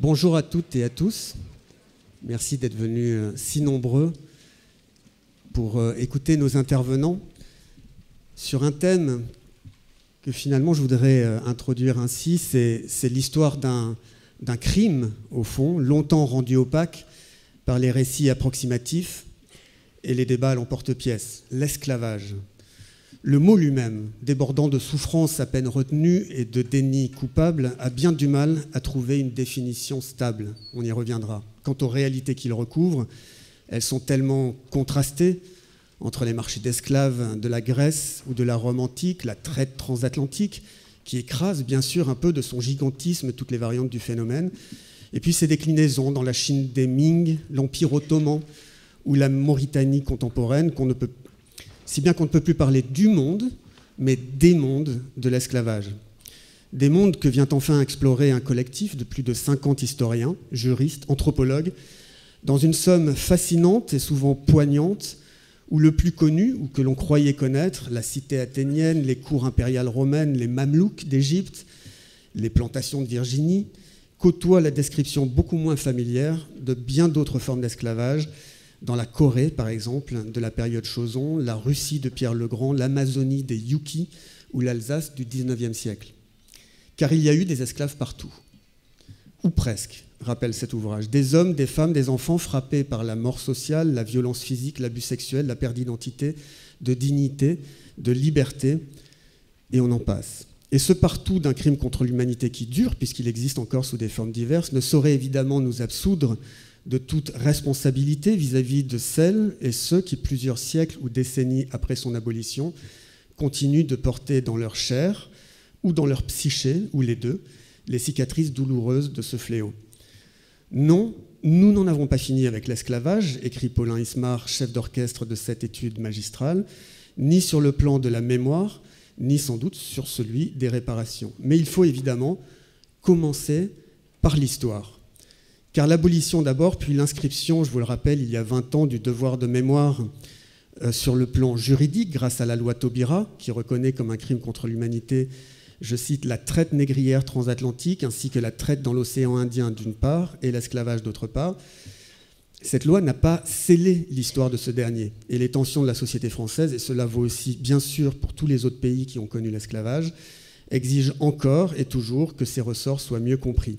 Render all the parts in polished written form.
Bonjour à toutes et à tous. Merci d'être venus si nombreux pour écouter nos intervenants sur un thème que finalement je voudrais introduire ainsi. C'est l'histoire d'un crime, au fond, longtemps rendu opaque par les récits approximatifs et les débats à l'emporte-pièce, l'esclavage. Le mot lui-même, débordant de souffrance à peine retenue et de déni coupable, a bien du mal à trouver une définition stable. On y reviendra. Quant aux réalités qu'il recouvre, elles sont tellement contrastées entre les marchés d'esclaves de la Grèce ou de la Rome antique, la traite transatlantique, qui écrase bien sûr un peu de son gigantisme toutes les variantes du phénomène, et puis ses déclinaisons dans la Chine des Ming, l'Empire ottoman ou la Mauritanie contemporaine, si bien qu'on ne peut plus parler du monde, mais des mondes de l'esclavage. Des mondes que vient enfin explorer un collectif de plus de 50 historiens, juristes, anthropologues, dans une somme fascinante et souvent poignante, où le plus connu, ou que l'on croyait connaître, la cité athénienne, les cours impériales romaines, les Mamelouks d'Égypte, les plantations de Virginie, côtoie la description beaucoup moins familière de bien d'autres formes d'esclavage, dans la Corée, par exemple, de la période Choson, la Russie de Pierre le Grand, l'Amazonie des Yuki ou l'Alsace du XIXe siècle. Car il y a eu des esclaves partout, ou presque, rappelle cet ouvrage. Des hommes, des femmes, des enfants frappés par la mort sociale, la violence physique, l'abus sexuel, la perte d'identité, de dignité, de liberté, et on en passe. Et ce partout d'un crime contre l'humanité qui dure, puisqu'il existe encore sous des formes diverses, ne saurait évidemment nous absoudre de toute responsabilité vis-à-vis de celles et ceux qui, plusieurs siècles ou décennies après son abolition, continuent de porter dans leur chair ou dans leur psyché, ou les deux, les cicatrices douloureuses de ce fléau. Non, nous n'en avons pas fini avec l'esclavage, écrit Paulin Ismard, chef d'orchestre de cette étude magistrale, ni sur le plan de la mémoire, ni sans doute sur celui des réparations. Mais il faut évidemment commencer par l'histoire. Car l'abolition d'abord, puis l'inscription, je vous le rappelle, il y a 20 ans, du devoir de mémoire sur le plan juridique, grâce à la loi Taubira, qui reconnaît comme un crime contre l'humanité, je cite, la traite négrière transatlantique, ainsi que la traite dans l'océan Indien d'une part, et l'esclavage d'autre part. Cette loi n'a pas scellé l'histoire de ce dernier et les tensions de la société française, et cela vaut aussi bien sûr pour tous les autres pays qui ont connu l'esclavage, exigent encore et toujours que ces ressorts soient mieux compris.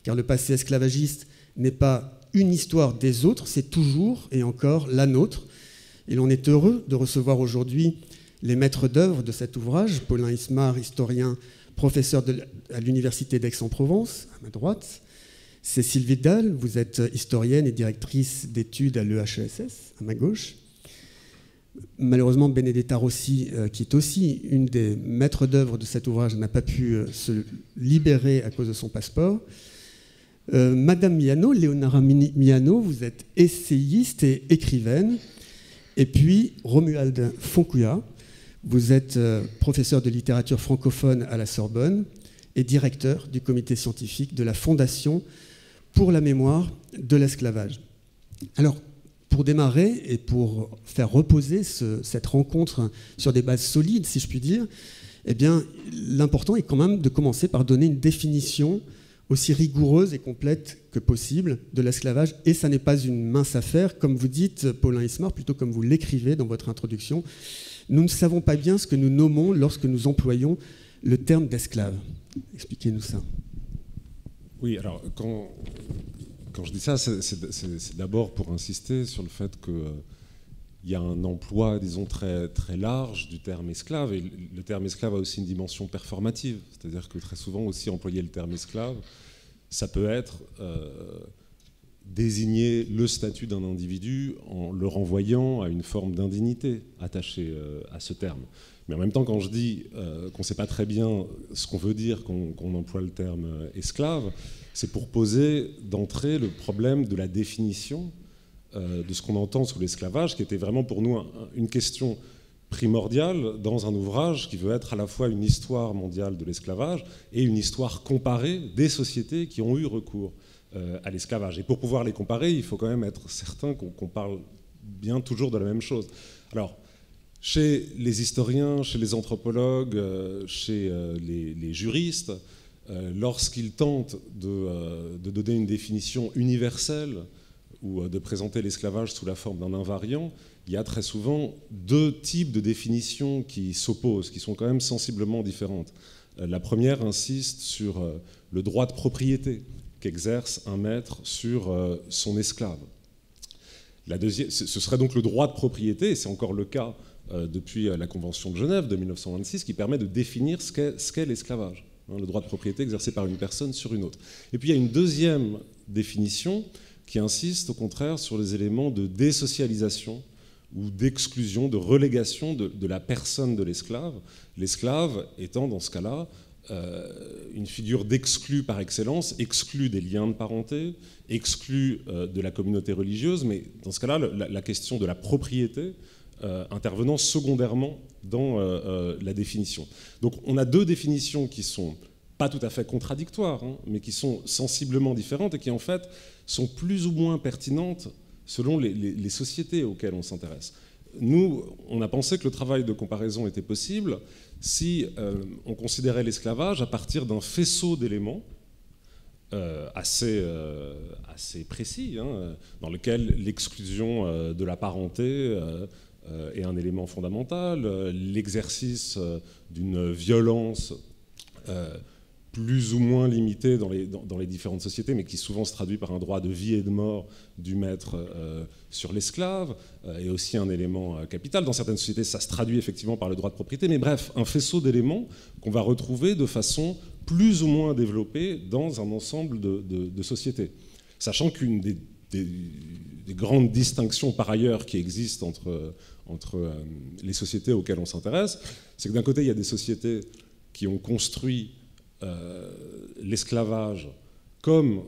Car le passé esclavagiste n'est pas une histoire des autres, c'est toujours et encore la nôtre. Et l'on est heureux de recevoir aujourd'hui les maîtres d'œuvre de cet ouvrage, Paulin Ismard, historien, professeur à l'Université d'Aix-en-Provence, à ma droite, Cécile Vidal, vous êtes historienne et directrice d'études à l'EHESS, à ma gauche. Malheureusement, Benedetta Rossi, qui est aussi une des maîtres d'œuvre de cet ouvrage, n'a pas pu se libérer à cause de son passeport. Madame Miano, Leonora Miano, vous êtes essayiste et écrivaine. Et puis Romuald Foncouya, vous êtes professeur de littérature francophone à la Sorbonne et directeur du comité scientifique de la Fondation pour la mémoire de l'esclavage. Alors, pour démarrer et pour faire reposer cette rencontre sur des bases solides, si je puis dire, eh bien, l'important est quand même de commencer par donner une définition aussi rigoureuse et complète que possible de l'esclavage. Et ça n'est pas une mince affaire, comme vous dites, Paulin Ismard, plutôt comme vous l'écrivez dans votre introduction. Nous ne savons pas bien ce que nous nommons lorsque nous employons le terme d'esclave. Expliquez-nous ça. Oui, alors quand je dis ça, c'est d'abord pour insister sur le fait qu'il y a un emploi, disons, très, très large du terme esclave, et le terme esclave a aussi une dimension performative, c'est-à-dire que très souvent aussi employer le terme esclave, ça peut être désigner le statut d'un individu en le renvoyant à une forme d'indignité attachée à ce terme. Mais en même temps, quand je dis qu'on ne sait pas très bien ce qu'on veut dire quand on emploie le terme esclave, c'est pour poser d'entrée le problème de la définition de ce qu'on entend sous l'esclavage, qui était vraiment pour nous une question primordiale dans un ouvrage qui veut être à la fois une histoire mondiale de l'esclavage et une histoire comparée des sociétés qui ont eu recours à l'esclavage. Et pour pouvoir les comparer, il faut quand même être certain qu'on parle bien toujours de la même chose. Alors, chez les historiens, chez les anthropologues, chez les juristes, lorsqu'il tente de donner une définition universelle ou de présenter l'esclavage sous la forme d'un invariant, il y a très souvent deux types de définitions qui s'opposent, qui sont quand même sensiblement différentes. La première insiste sur le droit de propriété qu'exerce un maître sur son esclave. La deuxième, ce serait donc le droit de propriété, et c'est encore le cas depuis la Convention de Genève de 1926, qui permet de définir ce qu'est l'esclavage, hein, le droit de propriété exercé par une personne sur une autre. Et puis il y a une deuxième définition qui insiste au contraire sur les éléments de désocialisation ou d'exclusion, de relégation de la personne de l'esclave, l'esclave étant dans ce cas-là une figure d'exclu par excellence, exclu des liens de parenté, exclu de la communauté religieuse, mais dans ce cas-là, la question de la propriété intervenant secondairement dans la définition. Donc on a deux définitions qui sont pas tout à fait contradictoires, hein, mais qui sont sensiblement différentes et qui en fait sont plus ou moins pertinentes selon les sociétés auxquelles on s'intéresse. Nous, on a pensé que le travail de comparaison était possible si on considérait l'esclavage à partir d'un faisceau d'éléments assez précis, hein, dans lequel l'exclusion de la parenté est un élément fondamental, l'exercice d'une violence plus ou moins limitée dans les différentes sociétés, mais qui souvent se traduit par un droit de vie et de mort du maître sur l'esclave, est aussi un élément capital. Dans certaines sociétés, ça se traduit effectivement par le droit de propriété, mais bref, un faisceau d'éléments qu'on va retrouver de façon plus ou moins développée dans un ensemble de sociétés. Sachant qu'une des grandes distinctions par ailleurs qui existent entre les sociétés auxquelles on s'intéresse, c'est que d'un côté, il y a des sociétés qui ont construit l'esclavage comme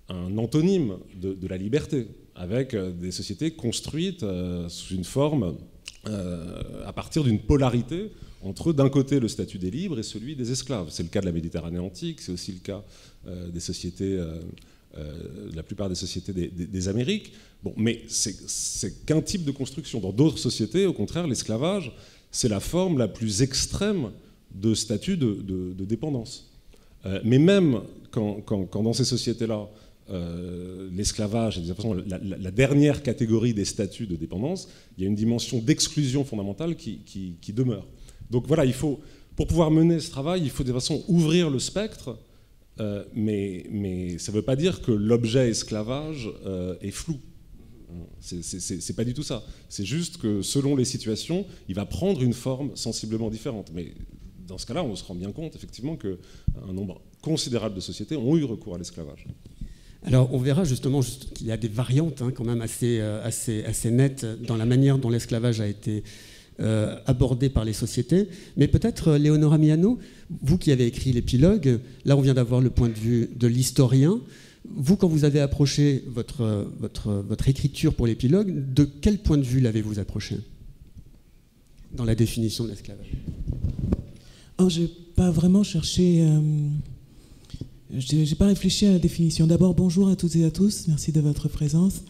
un antonyme de la liberté, avec des sociétés construites sous une forme à partir d'une polarité entre d'un côté le statut des libres et celui des esclaves. C'est le cas de la Méditerranée antique, c'est aussi le cas des sociétés, de la plupart des sociétés des Amériques. Bon, mais c'est qu'un type de construction. Dans d'autres sociétés, au contraire, l'esclavage, c'est la forme la plus extrême de statut de dépendance. Mais même quand dans ces sociétés-là, l'esclavage est de toute façon la dernière catégorie des statuts de dépendance, il y a une dimension d'exclusion fondamentale qui demeure. Donc voilà, pour pouvoir mener ce travail, il faut de toute façon ouvrir le spectre, mais ça ne veut pas dire que l'objet esclavage est flou. C'est pas du tout ça. C'est juste que selon les situations, il va prendre une forme sensiblement différente. Mais dans ce cas-là, on se rend bien compte effectivement qu'un nombre considérable de sociétés ont eu recours à l'esclavage. Alors on verra justement qu'il y a des variantes quand même assez nettes dans la manière dont l'esclavage a été abordé par les sociétés. Mais peut-être, Léonora Miano, vous qui avez écrit l'épilogue, là on vient d'avoir le point de vue de l'historien. Vous, quand vous avez approché votre écriture pour l'épilogue, de quel point de vue l'avez-vous approché dans la définition de l'esclavage ? Je n'ai pas vraiment cherché, je n'ai pas réfléchi à la définition. D'abord, bonjour à toutes et à tous, merci de votre présence.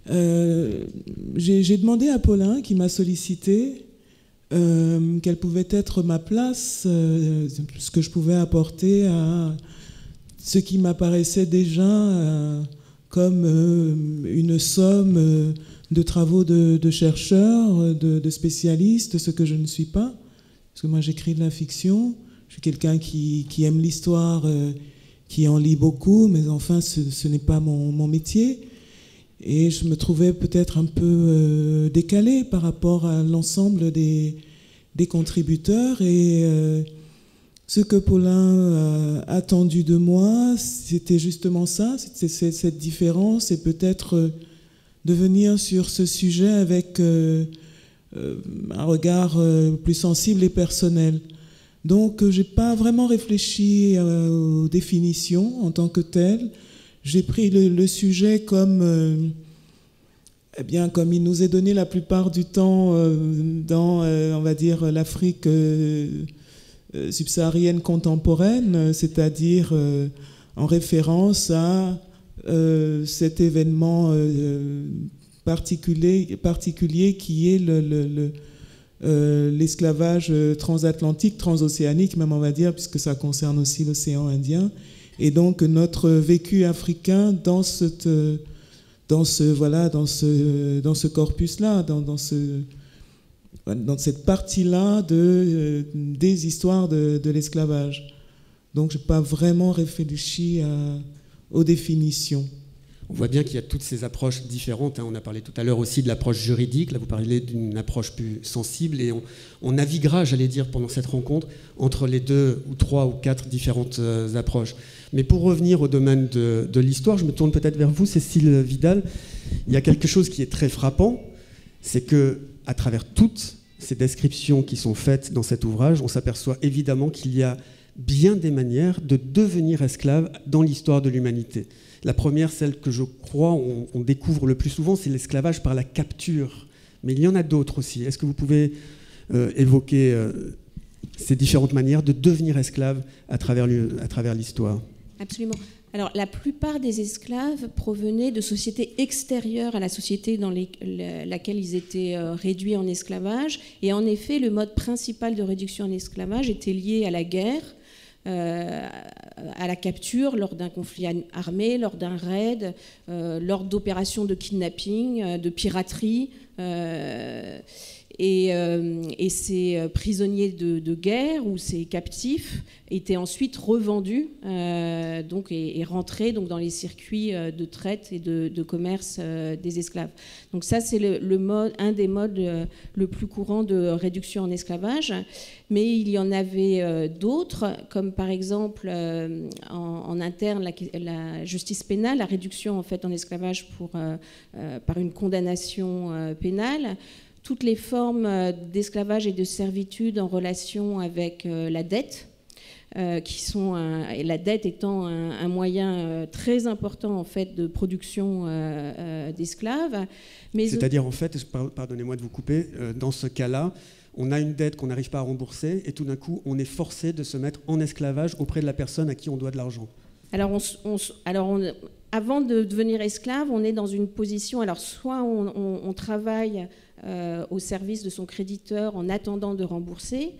J'ai demandé à Paulin, qui m'a sollicité, quelle pouvait être ma place, ce que je pouvais apporter à ce qui m'apparaissait déjà comme une somme de travaux de chercheurs, de spécialistes, ce que je ne suis pas. Parce que moi, j'écris de la fiction, je suis quelqu'un qui aime l'histoire, qui en lit beaucoup, mais enfin, ce n'est pas mon métier. Et je me trouvais peut-être un peu décalé par rapport à l'ensemble des contributeurs. Et ce que Paulin a attendu de moi, c'était justement ça, c'était cette différence, et peut-être de venir sur ce sujet avec un regard plus sensible et personnel. Donc, je n'ai pas vraiment réfléchi aux définitions en tant que telles. J'ai pris le sujet comme, comme il nous est donné la plupart du temps dans, on va dire, l'Afrique subsaharienne contemporaine, c'est-à-dire en référence à cet événement particulier qui est l'esclavage transatlantique, transocéanique même on va dire, puisque ça concerne aussi l'océan Indien. Et donc notre vécu africain dans ce corpus-là, dans cette partie-là des histoires de l'esclavage. Donc je n'ai pas vraiment réfléchi aux définitions. On voit bien qu'il y a toutes ces approches différentes. On a parlé tout à l'heure aussi de l'approche juridique. Là, vous parlez d'une approche plus sensible. Et on naviguera, j'allais dire, pendant cette rencontre, entre les 2 ou 3 ou 4 différentes approches. Mais pour revenir au domaine de l'histoire, je me tourne peut-être vers vous, Cécile Vidal. Il y a quelque chose qui est très frappant, c'est qu'à travers toutes ces descriptions qui sont faites dans cet ouvrage, on s'aperçoit évidemment qu'il y a bien des manières de devenir esclave dans l'histoire de l'humanité. La première, celle que je crois on découvre le plus souvent, c'est l'esclavage par la capture. Mais il y en a d'autres aussi. Est-ce que vous pouvez évoquer ces différentes manières de devenir esclave à travers l'histoire ? Absolument. Alors, la plupart des esclaves provenaient de sociétés extérieures à la société dans laquelle ils étaient réduits en esclavage. Et en effet, le mode principal de réduction en esclavage était lié à la guerre, à la capture lors d'un conflit armé, lors d'un raid, lors d'opérations de kidnapping, de piraterie. Et ces prisonniers de guerre ou ces captifs étaient ensuite revendus et rentraient donc, dans les circuits de traite et de commerce des esclaves. Donc ça, c'est un des modes le plus courant de réduction en esclavage. Mais il y en avait d'autres, comme par exemple en interne la justice pénale, la réduction en fait en esclavage par une condamnation pénale. Toutes les formes d'esclavage et de servitude en relation avec la dette, la dette étant un moyen très important en fait de production d'esclaves. C'est-à-dire en fait, pardonnez-moi de vous couper, dans ce cas-là, on a une dette qu'on n'arrive pas à rembourser et tout d'un coup, on est forcé de se mettre en esclavage auprès de la personne à qui on doit de l'argent. Alors, avant de devenir esclave, on est dans une position. Alors, soit on travaille au service de son créditeur en attendant de rembourser.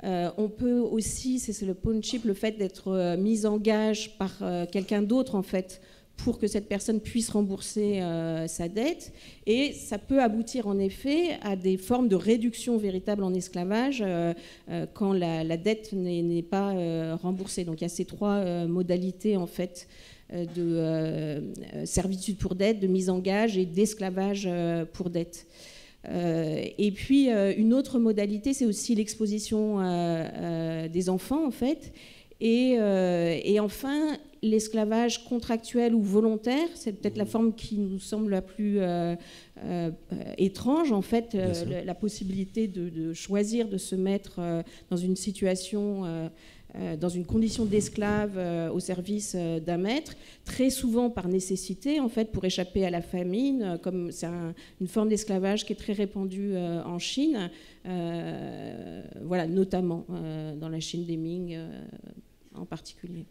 On peut aussi, c'est le pawnship, le fait d'être mis en gage par quelqu'un d'autre en fait, pour que cette personne puisse rembourser sa dette. Et ça peut aboutir en effet à des formes de réduction véritable en esclavage quand la dette n'est pas remboursée. Donc il y a ces 3 modalités en fait de servitude pour dette, de mise en gage et d'esclavage pour dette. Et puis une autre modalité, c'est aussi l'exposition des enfants en fait. Et enfin, l'esclavage contractuel ou volontaire, c'est peut-être la forme qui nous semble la plus étrange, en fait, la possibilité de choisir de se mettre dans une situation, dans une condition d'esclave au service d'un maître, très souvent par nécessité, en fait, pour échapper à la famine, comme c'est une forme d'esclavage qui est très répandue en Chine, voilà, notamment dans la Chine des Ming en particulier.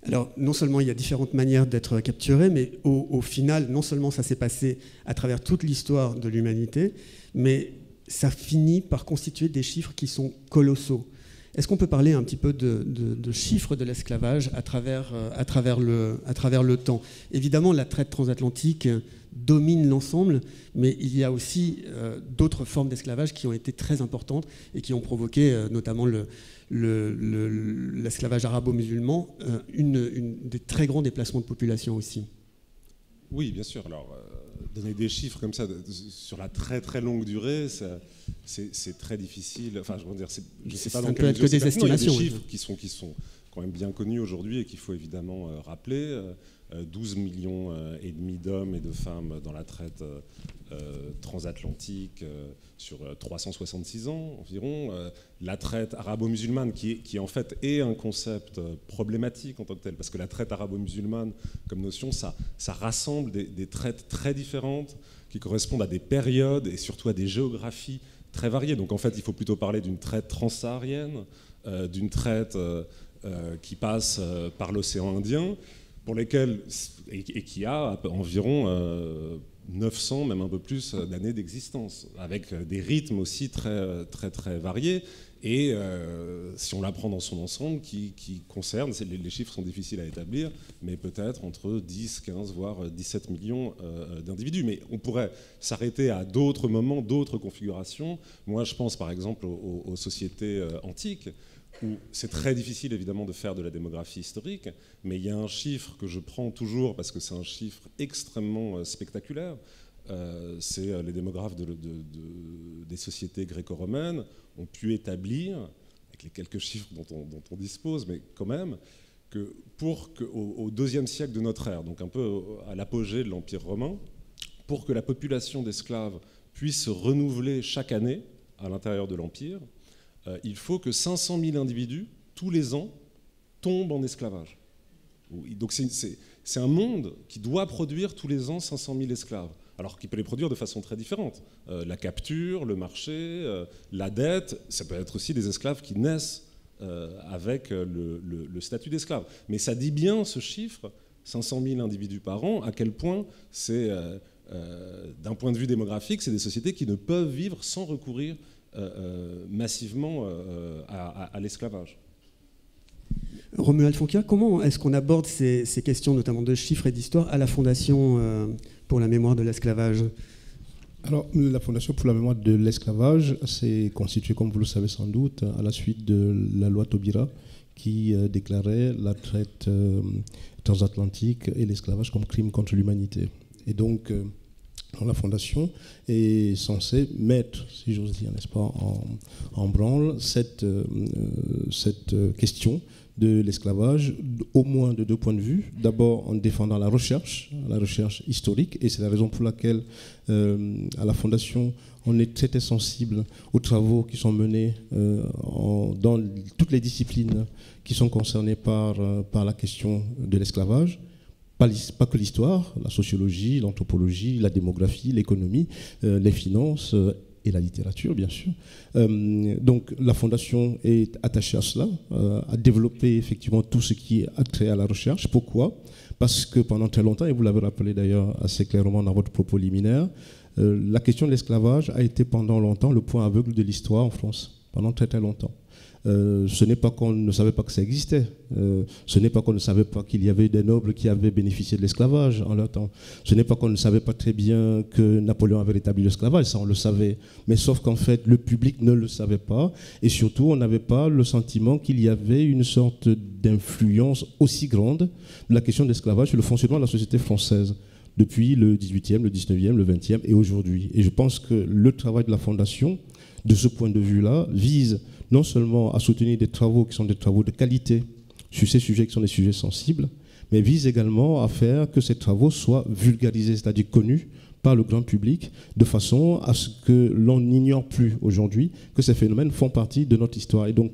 Alors, non seulement il y a différentes manières d'être capturé, mais au final, non seulement ça s'est passé à travers toute l'histoire de l'humanité, mais ça finit par constituer des chiffres qui sont colossaux. Est-ce qu'on peut parler un petit peu de chiffres de l'esclavage à travers le temps ? Évidemment, la traite transatlantique domine l'ensemble, mais il y a aussi d'autres formes d'esclavage qui ont été très importantes et qui ont provoqué notamment l'esclavage arabo-musulman, des très grands déplacements de population aussi. Oui, bien sûr. Alors, donner des chiffres comme ça sur la très très longue durée, c'est très difficile. Enfin, je veux dire, je sais pas dans quelle mesure. Que des estimations. Il y a des chiffres qui sont quand même bien connus aujourd'hui et qu'il faut évidemment rappeler. 12 millions et demi d'hommes et de femmes dans la traite transatlantique sur 366 ans environ. La traite arabo-musulmane qui en fait est un concept problématique en tant que tel, parce que la traite arabo-musulmane comme notion, ça rassemble des traites très différentes qui correspondent à des périodes et surtout à des géographies très variées. Donc en fait, il faut plutôt parler d'une traite transsaharienne, d'une traite qui passe par l'océan Indien, pour lesquels, et qui a environ 900, même un peu plus, d'années d'existence, avec des rythmes aussi très, très, très variés. Et si on la prend dans son ensemble, qui concerne, les chiffres sont difficiles à établir, mais peut-être entre 10, 15, voire 17 millions d'individus. Mais on pourrait s'arrêter à d'autres moments, d'autres configurations. Moi, je pense par exemple aux sociétés antiques, où c'est très difficile évidemment de faire de la démographie historique, mais il y a un chiffre que je prends toujours parce que c'est un chiffre extrêmement spectaculaire. C'est les démographes des sociétés gréco-romaines ont pu établir, avec les quelques chiffres dont on dispose, mais quand même, que au IIe siècle de notre ère, donc un peu à l'apogée de l'Empire romain, pour que la population d'esclaves puisse se renouveler chaque année à l'intérieur de l'Empire, il faut que 500 000 individus, tous les ans, tombent en esclavage. Donc c'est un monde qui doit produire tous les ans 500 000 esclaves, alors qu'il peut les produire de façon très différente. La capture, le marché, la dette, ça peut être aussi des esclaves qui naissent avec le statut d'esclave. Mais ça dit bien, ce chiffre, 500 000 individus par an, à quel point c'est, d'un point de vue démographique, c'est des sociétés qui ne peuvent vivre sans recourir massivement à l'esclavage. Romuald Foncquia, comment est-ce qu'on aborde ces questions, notamment de chiffres et d'histoire, à la Fondation pour la mémoire de l'esclavage ? Alors, la Fondation pour la mémoire de l'esclavage s'est constituée, comme vous le savez sans doute, à la suite de la loi Taubira, qui déclarait la traite transatlantique et l'esclavage comme crime contre l'humanité. Et donc, la Fondation est censée mettre, si j'ose dire, n'est-ce pas, en branle cette question de l'esclavage, au moins de deux points de vue. D'abord en défendant la recherche historique, et c'est la raison pour laquelle à la Fondation on est très, très sensible aux travaux qui sont menés dans toutes les disciplines qui sont concernées par la question de l'esclavage. Pas que l'histoire, la sociologie, l'anthropologie, la démographie, l'économie, les finances et la littérature, bien sûr. Donc la Fondation est attachée à cela, à développer effectivement tout ce qui est attrait à la recherche. Pourquoi ? Parce que pendant très longtemps, et vous l'avez rappelé d'ailleurs assez clairement dans votre propos liminaire, la question de l'esclavage a été pendant longtemps le point aveugle de l'histoire en France, pendant très très longtemps. Ce n'est pas qu'on ne savait pas que ça existait, ce n'est pas qu'on ne savait pas qu'il y avait des nobles qui avaient bénéficié de l'esclavage en leur temps, ce n'est pas qu'on ne savait pas très bien que Napoléon avait rétabli l'esclavage, ça on le savait, mais sauf qu'en fait le public ne le savait pas, et surtout on n'avait pas le sentiment qu'il y avait une sorte d'influence aussi grande de la question de l'esclavage sur le fonctionnement de la société française depuis le 18e, le 19e, le 20e et aujourd'hui. Et je pense que le travail de la Fondation, de ce point de vue-là, vise non seulement à soutenir des travaux qui sont des travaux de qualité sur ces sujets qui sont des sujets sensibles, mais vise également à faire que ces travaux soient vulgarisés, c'est-à-dire connus par le grand public, de façon à ce que l'on n'ignore plus aujourd'hui que ces phénomènes font partie de notre histoire. Et donc,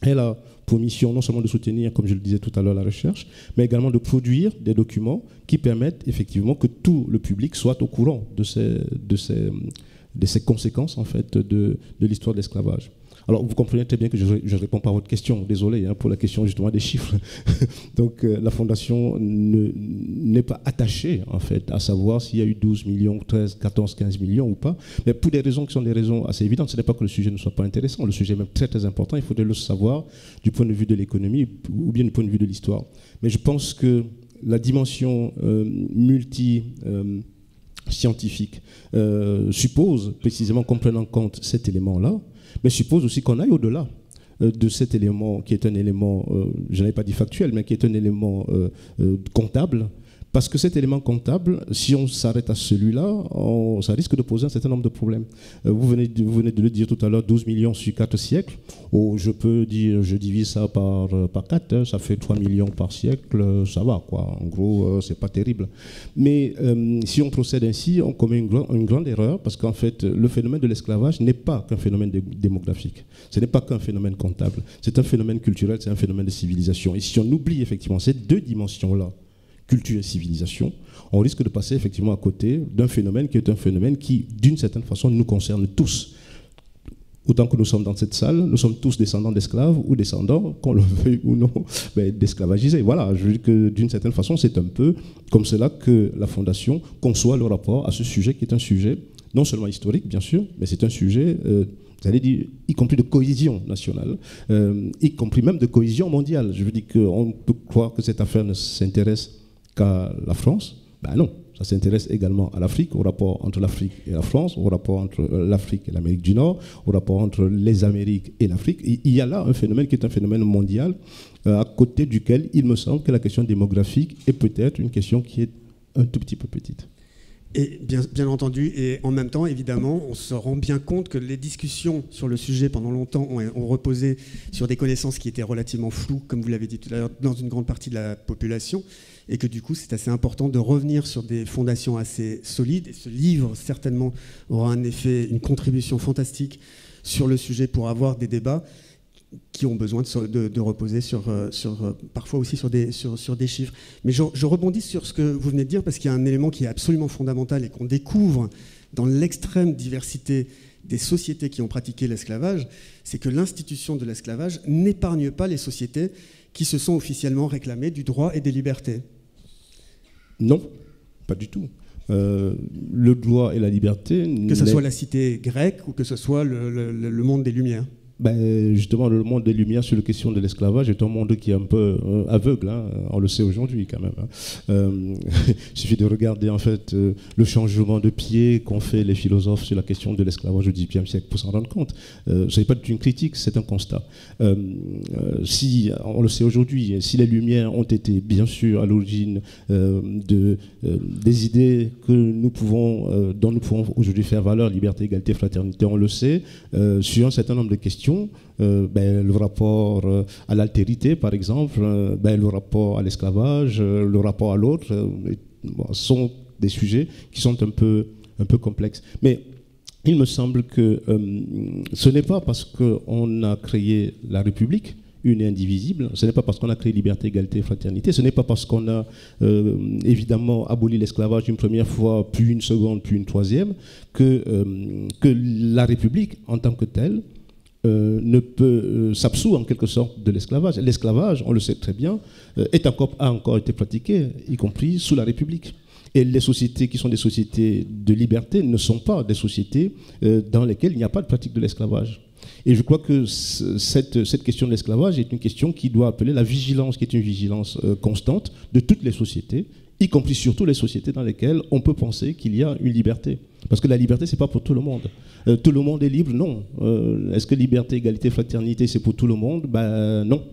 elle a pour mission non seulement de soutenir, comme je le disais tout à l'heure, la recherche, mais également de produire des documents qui permettent effectivement que tout le public soit au courant de ces conséquences en fait, de l'histoire de l'esclavage. Alors, vous comprenez très bien que je ne réponds pas à votre question, désolé pour la question justement des chiffres. Donc, la Fondation n'est pas attachée, en fait, à savoir s'il y a eu 12 millions, 13, 14, 15 millions ou pas, mais pour des raisons qui sont des raisons assez évidentes. Ce n'est pas que le sujet ne soit pas intéressant, le sujet est même très, très important, il faudrait le savoir du point de vue de l'économie ou bien du point de vue de l'histoire. Mais je pense que la dimension scientifique suppose précisément qu'on prenne en compte cet élément-là, mais suppose aussi qu'on aille au-delà de cet élément qui est un élément, je n'avais pas dit factuel, mais qui est un élément comptable. Parce que cet élément comptable, si on s'arrête à celui-là, ça risque de poser un certain nombre de problèmes. Vous venez de le dire tout à l'heure, 12 millions sur 4 siècles. Je peux dire, je divise ça par 4, ça fait 3 millions par siècle, ça va, quoi. En gros, c'est pas terrible. Mais si on procède ainsi, on commet une grande erreur, parce qu'en fait, le phénomène de l'esclavage n'est pas qu'un phénomène démographique. Ce n'est pas qu'un phénomène comptable. C'est un phénomène culturel, c'est un phénomène de civilisation. Et si on oublie effectivement ces deux dimensions-là, culture et civilisation, on risque de passer effectivement à côté d'un phénomène qui est un phénomène qui, d'une certaine façon, nous concerne tous. autant que nous sommes dans cette salle, nous sommes tous descendants d'esclaves ou descendants, qu'on le veuille ou non, d'esclavagisés. Voilà, je dis que d'une certaine façon, c'est un peu comme cela que la Fondation conçoit le rapport à ce sujet qui est un sujet non seulement historique, bien sûr, mais c'est un sujet, j'allais dire, y compris de cohésion nationale, y compris même de cohésion mondiale. Je veux dire qu'on peut croire que cette affaire ne s'intéresse qu'à la France. Ben non. Ça s'intéresse également à l'Afrique, au rapport entre l'Afrique et la France, au rapport entre l'Afrique et l'Amérique du Nord, au rapport entre les Amériques et l'Afrique. Il y a là un phénomène qui est un phénomène mondial, à côté duquel il me semble que la question démographique est peut-être une question qui est un tout petit peu petite. Et bien entendu, et en même temps, évidemment, on se rend bien compte que les discussions sur le sujet pendant longtemps ont reposé sur des connaissances qui étaient relativement floues, comme vous l'avez dit tout à l'heure, dans une grande partie de la population, et que du coup, c'est assez important de revenir sur des fondations assez solides. Et ce livre, certainement, aura un effet, une contribution fantastique sur le sujet pour avoir des débats qui ont besoin de reposer parfois aussi sur des chiffres. Mais je rebondis sur ce que vous venez de dire, parce qu'il y a un élément qui est absolument fondamental et qu'on découvre dans l'extrême diversité des sociétés qui ont pratiqué l'esclavage, c'est que l'institution de l'esclavage n'épargne pas les sociétés qui se sont officiellement réclamées du droit et des libertés. Non, pas du tout. Le droit et la liberté... Que ce soit la cité grecque ou que ce soit le monde des Lumières. Ben, justement, le monde des Lumières sur la question de l'esclavage est un monde qui est un peu aveugle, hein, on le sait aujourd'hui quand même. Hein. Il suffit de regarder en fait le changement de pied qu'ont fait les philosophes sur la question de l'esclavage au XVIIIe siècle pour s'en rendre compte. Ce n'est pas une critique, c'est un constat. Si, on le sait aujourd'hui, si les Lumières ont été bien sûr à l'origine des idées que nous pouvons, dont nous pouvons aujourd'hui faire valeur, liberté, égalité, fraternité, on le sait, sur un certain nombre de questions, le rapport à l'altérité, par exemple, le rapport à l'esclavage, le rapport à l'autre, sont des sujets qui sont un peu complexes. Mais il me semble que ce n'est pas parce qu'on a créé la République une et indivisible, ce n'est pas parce qu'on a créé liberté, égalité, fraternité, ce n'est pas parce qu'on a évidemment aboli l'esclavage une première fois, puis une seconde, puis une troisième, que la République en tant que telle ne peut s'absout en quelque sorte de l'esclavage. L'esclavage, on le sait très bien, a encore été pratiqué, y compris sous la République. Et les sociétés qui sont des sociétés de liberté ne sont pas des sociétés dans lesquelles il n'y a pas de pratique de l'esclavage. Et je crois que cette question de l'esclavage est une question qui doit appeler la vigilance, qui est une vigilance constante de toutes les sociétés, y compris surtout les sociétés dans lesquelles on peut penser qu'il y a une liberté. Parce que la liberté, ce n'est pas pour tout le monde. Tout le monde est libre? Non. Est-ce que liberté, égalité, fraternité, c'est pour tout le monde? Non.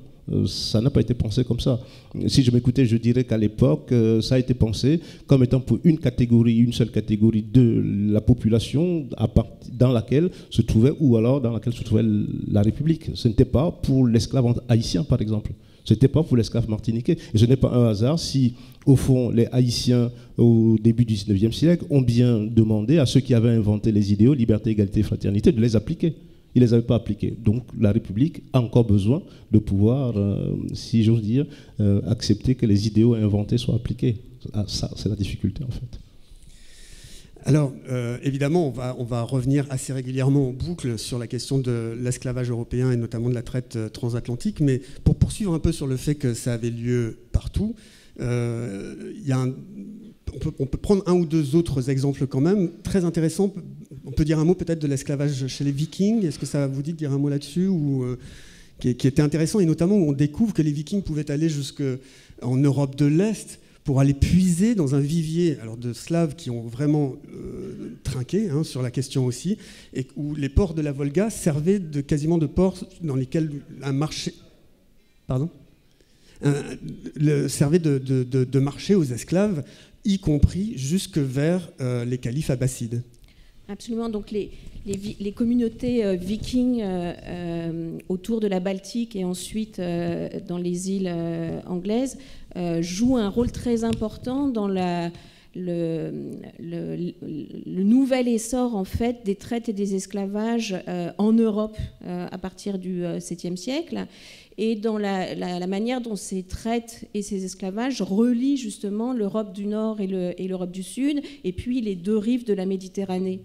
Ça n'a pas été pensé comme ça. Si je m'écoutais, je dirais qu'à l'époque, ça a été pensé comme étant pour une seule catégorie de la population dans laquelle se trouvait, ou alors dans laquelle se trouvait la République. Ce n'était pas pour l'esclave haïtien, par exemple. Ce n'était pas pour l'esclave martiniquais. Et ce n'est pas un hasard si, au fond, les Haïtiens, au début du XIXe siècle, ont bien demandé à ceux qui avaient inventé les idéaux, liberté, égalité, fraternité, de les appliquer. Ils ne les avaient pas appliqués. Donc la République a encore besoin de pouvoir, si j'ose dire, accepter que les idéaux inventés soient appliqués. Ça, c'est la difficulté, en fait. Alors, évidemment, on va revenir assez régulièrement en boucle sur la question de l'esclavage européen et notamment de la traite transatlantique, mais pour poursuivre un peu sur le fait que ça avait lieu partout, on peut prendre un ou deux autres exemples quand même, très intéressants. On peut dire un mot peut-être de l'esclavage chez les Vikings. Est-ce que ça vous dit de dire un mot là-dessus qui était intéressant, et notamment où on découvre que les Vikings pouvaient aller jusqu'en Europe de l'Est pour aller puiser dans un vivier de Slaves qui ont vraiment trinqué sur la question aussi, et où les ports de la Volga servaient quasiment de ports dans lesquels un marché... Pardon ? servait de marché aux esclaves, y compris jusque vers les califes abbassides. Absolument. Donc les communautés vikings autour de la Baltique et ensuite dans les îles anglaises jouent un rôle très important dans le nouvel essor en fait des traites et des esclavages en Europe à partir du 7e siècle, et dans la manière dont ces traites et ces esclavages relient justement l'Europe du Nord et l'Europe du Sud, et puis les deux rives de la Méditerranée.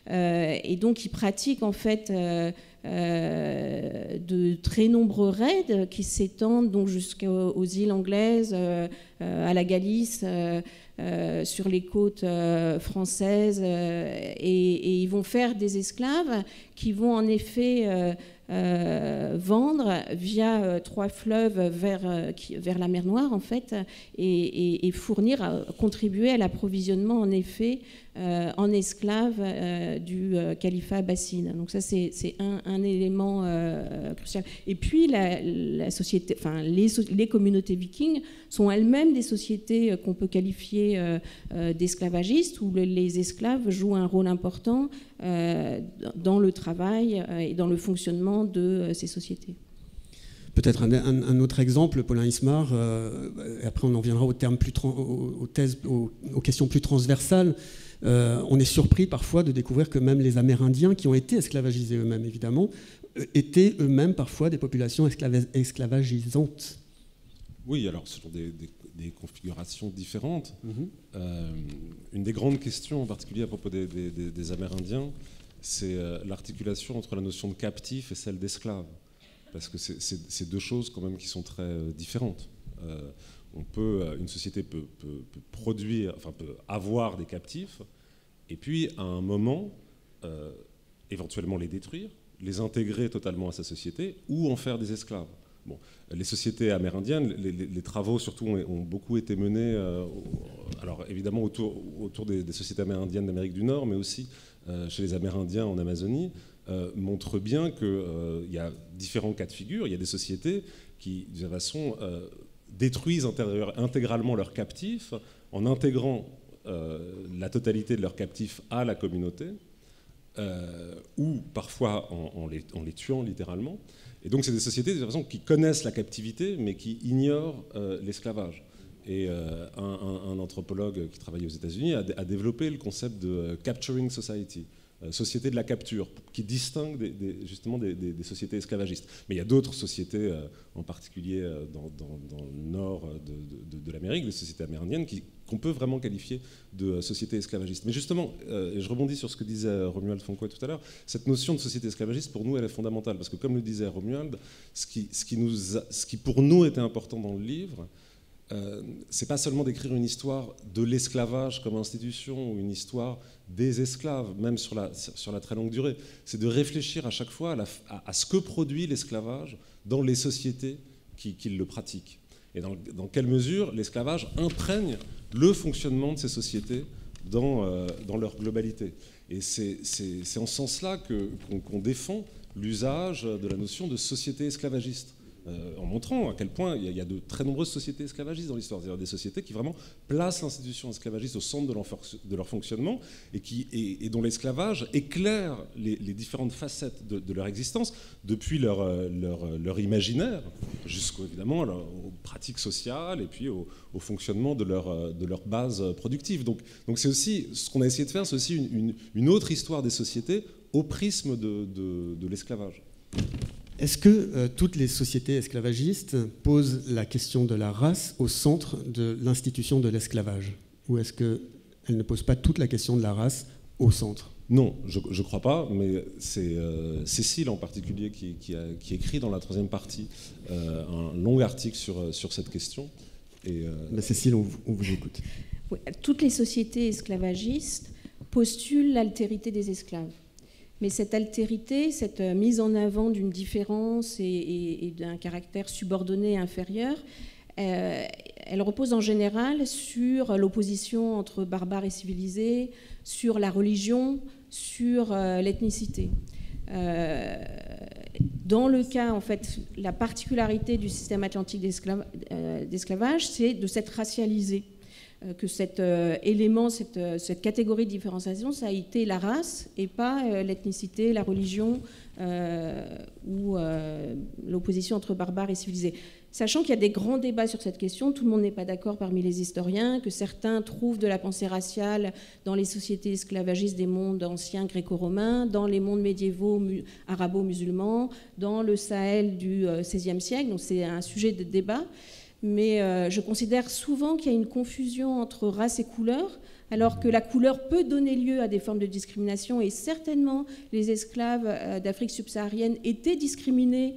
Et donc ils pratiquent en fait de très nombreux raids qui s'étendent donc jusqu'aux îles anglaises, à la Galice, sur les côtes françaises, et ils vont faire des esclaves qui vont en effet vendre via 3 fleuves vers la mer Noire en fait, et fournir, contribuer à l'approvisionnement en effet en esclaves du califat abbasside. Donc ça c'est un élément crucial. Et puis la société, enfin les communautés vikings sont elles-mêmes des sociétés qu'on peut qualifier d'esclavagistes, où les esclaves jouent un rôle important dans le travail et dans le fonctionnement de ces sociétés. Peut-être un autre exemple, Paulin Ismar, et après on en viendra aux questions plus transversales. On est surpris parfois de découvrir que même les Amérindiens, qui ont été esclavagisés eux-mêmes évidemment, étaient eux-mêmes parfois des populations esclavagisantes. Oui, alors ce sont des configurations différentes. Une des grandes questions en particulier à propos des Amérindiens, c'est l'articulation entre la notion de captif et celle d'esclave. Parce que c'est 2 choses quand même qui sont très différentes. Une société peut produire, enfin peut avoir des captifs, et puis à un moment, éventuellement les détruire, les intégrer totalement à sa société, ou en faire des esclaves. Bon, les sociétés amérindiennes, les travaux surtout ont beaucoup été menés, alors évidemment autour des sociétés amérindiennes d'Amérique du Nord, mais aussi chez les Amérindiens en Amazonie, montrent bien qu'il y a différents cas de figure. Il y a des sociétés qui, de toute façon, détruisent intégralement leurs captifs en intégrant la totalité de leurs captifs à la communauté, ou parfois en les tuant littéralement. Et donc c'est des sociétés de toute façon qui connaissent la captivité mais qui ignorent l'esclavage. Et un anthropologue qui travaille aux États-Unis a développé le concept de capturing society, société de la capture, qui distingue justement des sociétés esclavagistes. Mais il y a d'autres sociétés, en particulier dans le nord de l'Amérique, les sociétés amérindiennes, qu'on peut vraiment qualifier de sociétés esclavagistes. Mais justement, et je rebondis sur ce que disait Romuald Fonquet tout à l'heure, cette notion de société esclavagiste, pour nous, elle est fondamentale, parce que comme le disait Romuald, ce qui pour nous était important dans le livre, c'est pas seulement d'écrire une histoire de l'esclavage comme institution ou une histoire des esclaves, même sur la très longue durée. C'est de réfléchir à chaque fois à ce que produit l'esclavage dans les sociétés qui le pratiquent. Et dans quelle mesure l'esclavage imprègne le fonctionnement de ces sociétés dans leur globalité. Et c'est en ce sens-là qu'on défend l'usage de la notion de société esclavagiste. En montrant à quel point il y a de très nombreuses sociétés esclavagistes dans l'histoire, c'est-à-dire des sociétés qui vraiment placent l'institution esclavagiste au centre de leur fonctionnement et dont l'esclavage éclaire les différentes facettes de leur existence, depuis leur imaginaire jusqu'au évidemment aux pratiques sociales et puis au fonctionnement de leur base productive. Donc c'est aussi ce qu'on a essayé de faire, c'est aussi une autre histoire des sociétés au prisme de l'esclavage. Est-ce que toutes les sociétés esclavagistes posent la question de la race au centre de l'institution de l'esclavage? Ou est-ce qu'elles ne posent pas toute la question de la race au centre? Non, je ne crois pas, mais c'est Cécile en particulier qui écrit dans la 3e partie un long article sur cette question. Cécile, on vous écoute. Oui, toutes les sociétés esclavagistes postulent l'altérité des esclaves. Mais cette altérité, cette mise en avant d'une différence et d'un caractère subordonné inférieur, elle repose en général sur l'opposition entre barbares et civilisés, sur la religion, sur l'ethnicité. Dans le cas, en fait, la particularité du système atlantique d'esclavage, c'est de s'être racialisé. Que cet élément, cette catégorie de différenciation, ça a été la race et pas l'ethnicité, la religion ou l'opposition entre barbares et civilisés. Sachant qu'il y a des grands débats sur cette question, tout le monde n'est pas d'accord parmi les historiens, que certains trouvent de la pensée raciale dans les sociétés esclavagistes des mondes anciens gréco-romains, dans les mondes médiévaux arabo-musulmans, dans le Sahel du XVIe siècle, donc c'est un sujet de débat. mais je considère souvent qu'il y a une confusion entre race et couleur, alors que la couleur peut donner lieu à des formes de discrimination, et certainement les esclaves d'Afrique subsaharienne étaient discriminés,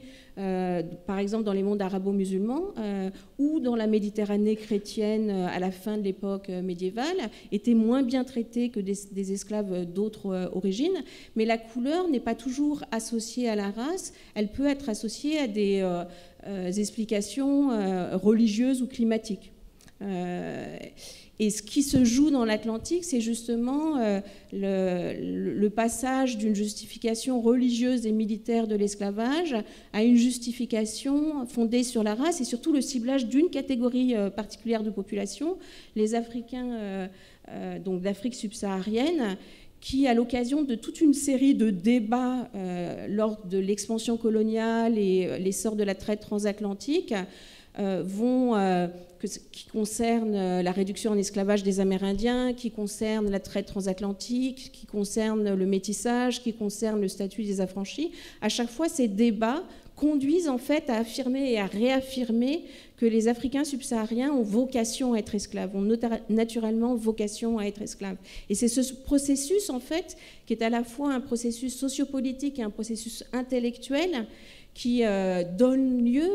par exemple dans les mondes arabo-musulmans ou dans la Méditerranée chrétienne à la fin de l'époque médiévale, étaient moins bien traités que des esclaves d'autres origines, mais la couleur n'est pas toujours associée à la race, elle peut être associée à des explications religieuses ou climatiques. Et ce qui se joue dans l'Atlantique, c'est justement le passage d'une justification religieuse et militaire de l'esclavage à une justification fondée sur la race et surtout le ciblage d'une catégorie particulière de population, les Africains donc d'Afrique subsaharienne, qui, à l'occasion de toute une série de débats lors de l'expansion coloniale et l'essor de la traite transatlantique, qui concernent la réduction en esclavage des Amérindiens, qui concernent la traite transatlantique, qui concernent le métissage, qui concernent le statut des affranchis. À chaque fois, ces débats conduisent en fait à affirmer et à réaffirmer que les Africains subsahariens ont vocation à être esclaves, ont naturellement vocation à être esclaves. Et c'est ce processus en fait qui est à la fois un processus sociopolitique et un processus intellectuel qui donne lieu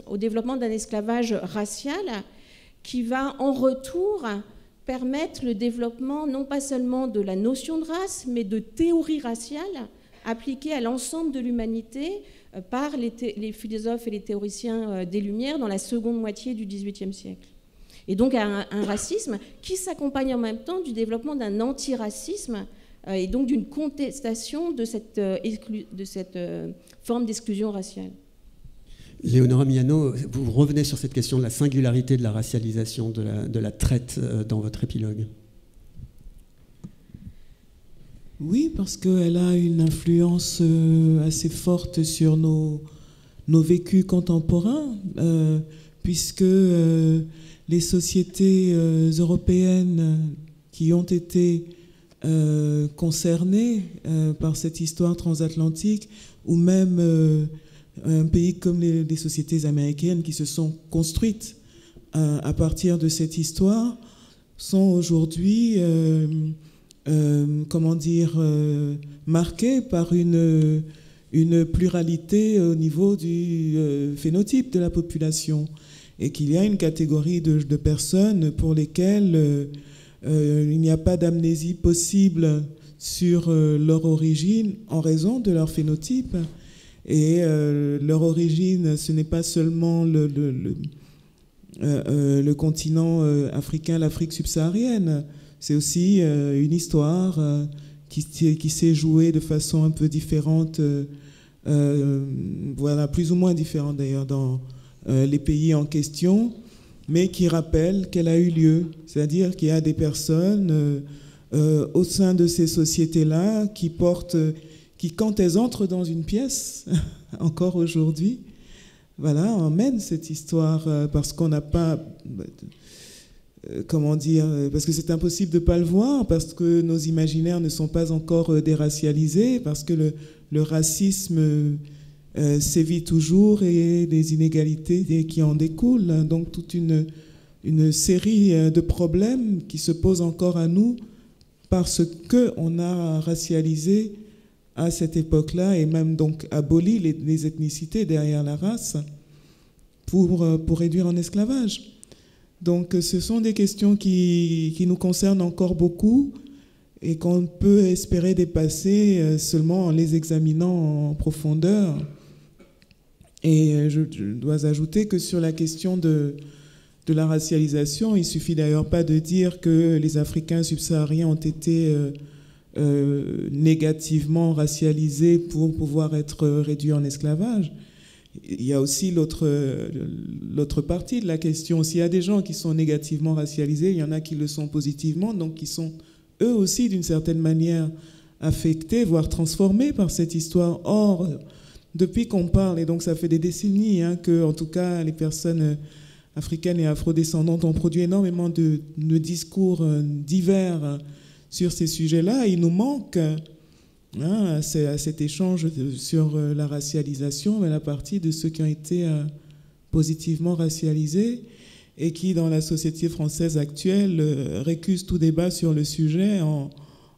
au développement d'un esclavage racial qui va en retour permettre le développement non pas seulement de la notion de race, mais de théorie raciale appliquée à l'ensemble de l'humanité par les philosophes et les théoriciens des Lumières dans la seconde moitié du XVIIIe siècle. Et donc un racisme qui s'accompagne en même temps du développement d'un antiracisme et donc d'une contestation de cette forme d'exclusion raciale. Léonora Miano, vous revenez sur cette question de la singularité de la racialisation de la traite dans votre épilogue. Oui, parce qu'elle a une influence assez forte sur nos vécus contemporains, puisque les sociétés européennes qui ont été concernées par cette histoire transatlantique, ou même un pays comme les sociétés américaines qui se sont construites à partir de cette histoire, sont aujourd'hui marquées par une pluralité au niveau du phénotype de la population, et qu'il y a une catégorie de personnes pour lesquelles il n'y a pas d'amnésie possible sur leur origine en raison de leur phénotype. Et leur origine, ce n'est pas seulement le continent africain, l'Afrique subsaharienne, c'est aussi une histoire qui s'est jouée de façon un peu différente, voilà, plus ou moins différente d'ailleurs dans les pays en question, mais qui rappelle qu'elle a eu lieu. C'est-à-dire qu'il y a des personnes au sein de ces sociétés-là qui, quand elles entrent dans une pièce, encore aujourd'hui, voilà, emmènent cette histoire parce qu'on n'a pas... parce que c'est impossible de ne pas le voir, parce que nos imaginaires ne sont pas encore déracialisés, parce que le racisme sévit toujours et les inégalités qui en découlent. Donc toute une série de problèmes qui se posent encore à nous parce qu'on a racialisé à cette époque-là et même donc aboli les ethnicités derrière la race pour réduire en esclavage. Donc ce sont des questions qui nous concernent encore beaucoup et qu'on peut espérer dépasser seulement en les examinant en profondeur. Et je dois ajouter que sur la question de la racialisation, il suffit d'ailleurs pas de dire que les Africains subsahariens ont été négativement racialisés pour pouvoir être réduits en esclavage. Il y a aussi l'autre partie de la question. S'il y a des gens qui sont négativement racialisés, il y en a qui le sont positivement, donc qui sont eux aussi d'une certaine manière affectés, voire transformés par cette histoire. Or, depuis qu'on parle, et donc ça fait des décennies que, en tout cas, les personnes africaines et afrodescendantes ont produit énormément de discours divers sur ces sujets-là, il nous manque à cet échange sur la racialisation, mais la partie de ceux qui ont été positivement racialisés et qui, dans la société française actuelle, récusent tout débat sur le sujet en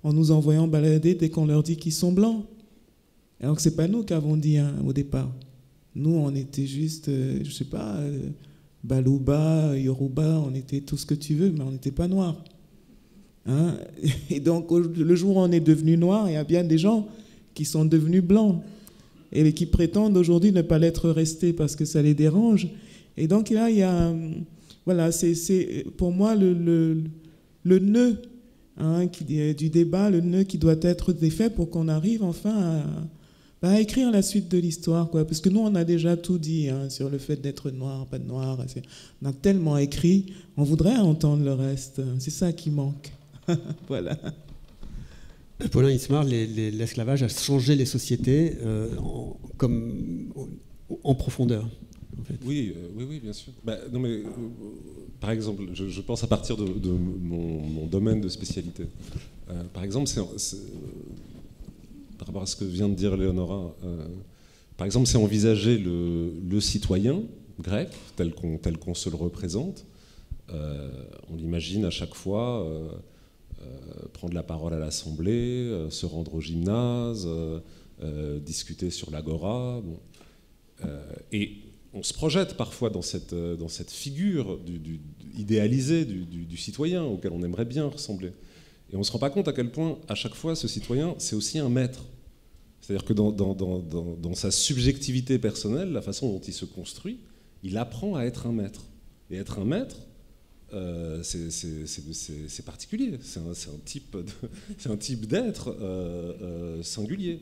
nous envoyant balader dès qu'on leur dit qu'ils sont blancs. Alors que ce n'est pas nous qui avons dit au départ. Nous, on était juste, je ne sais pas, Balouba, Yoruba, on était tout ce que tu veux, mais on n'était pas noirs. Hein? Et donc, le jour où on est devenu noir, il y a bien des gens qui sont devenus blancs et qui prétendent aujourd'hui ne pas l'être restés parce que ça les dérange. Et donc là, il y a... Voilà, c'est pour moi le nœud du débat, le nœud qui doit être défait pour qu'on arrive enfin à écrire la suite de l'histoire, quoi. Parce que nous, on a déjà tout dit sur le fait d'être noir, pas de noir. On a tellement écrit, on voudrait entendre le reste. C'est ça qui manque. Voilà. Paulin Ismar, l'esclavage a changé les sociétés en profondeur. En fait. Oui, bien sûr. Non, mais, par exemple, je pense à partir de mon domaine de spécialité. Par exemple, par rapport à ce que vient de dire Léonora, par exemple, c'est envisager le citoyen grec tel qu'on se le représente. On l'imagine à chaque fois prendre la parole à l'Assemblée, se rendre au gymnase, discuter sur l'agora. Bon. Et on se projette parfois dans cette figure idéalisée du citoyen auquel on aimerait bien ressembler. Et on ne se rend pas compte à quel point, à chaque fois, ce citoyen, c'est aussi un maître. C'est-à-dire que dans sa subjectivité personnelle, la façon dont il se construit, il apprend à être un maître. Et être un maître, c'est particulier. C'est un type d'être singulier.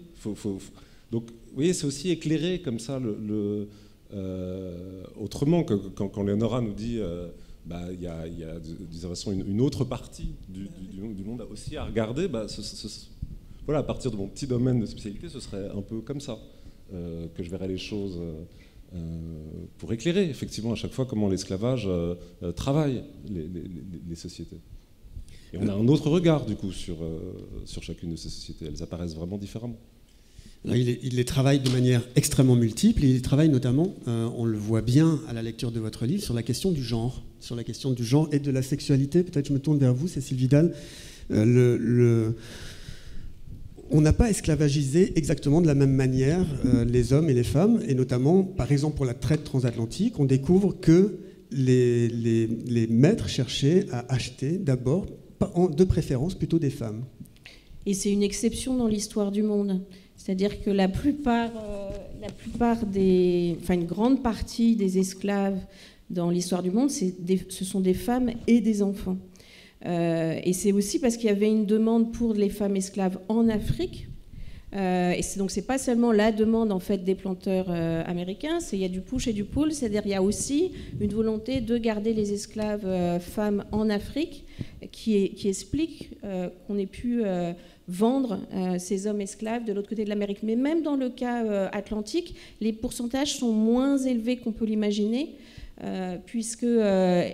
Donc, vous voyez, c'est aussi éclairé comme ça autrement que quand Léonora nous dit il y a d'une façon une autre partie du monde aussi à regarder, voilà, à partir de mon petit domaine de spécialité, ce serait un peu comme ça que je verrais les choses pour éclairer effectivement à chaque fois comment l'esclavage travaille les sociétés. Et on a un autre regard du coup sur chacune de ces sociétés, elles apparaissent vraiment différemment. Il les travaille de manière extrêmement multiple. Il les travaille notamment, on le voit bien à la lecture de votre livre, sur la question du genre et de la sexualité. Peut-être je me tourne vers vous, Cécile Vidal. On n'a pas esclavagisé exactement de la même manière les hommes et les femmes, et notamment, par exemple, pour la traite transatlantique, on découvre que les maîtres cherchaient à acheter d'abord, de préférence, plutôt des femmes. Et c'est une exception dans l'histoire du monde. C'est-à-dire que une grande partie des esclaves dans l'histoire du monde, ce sont des femmes et des enfants. Et c'est aussi parce qu'il y avait une demande pour les femmes esclaves en Afrique. Et donc c'est pas seulement la demande en fait des planteurs américains, il y a du push et du pull, c'est-à-dire il y a aussi une volonté de garder les esclaves femmes en Afrique qui explique qu'on ait pu vendre ces hommes esclaves de l'autre côté de l'Amérique. Mais même dans le cas atlantique, les pourcentages sont moins élevés qu'on peut l'imaginer, puisque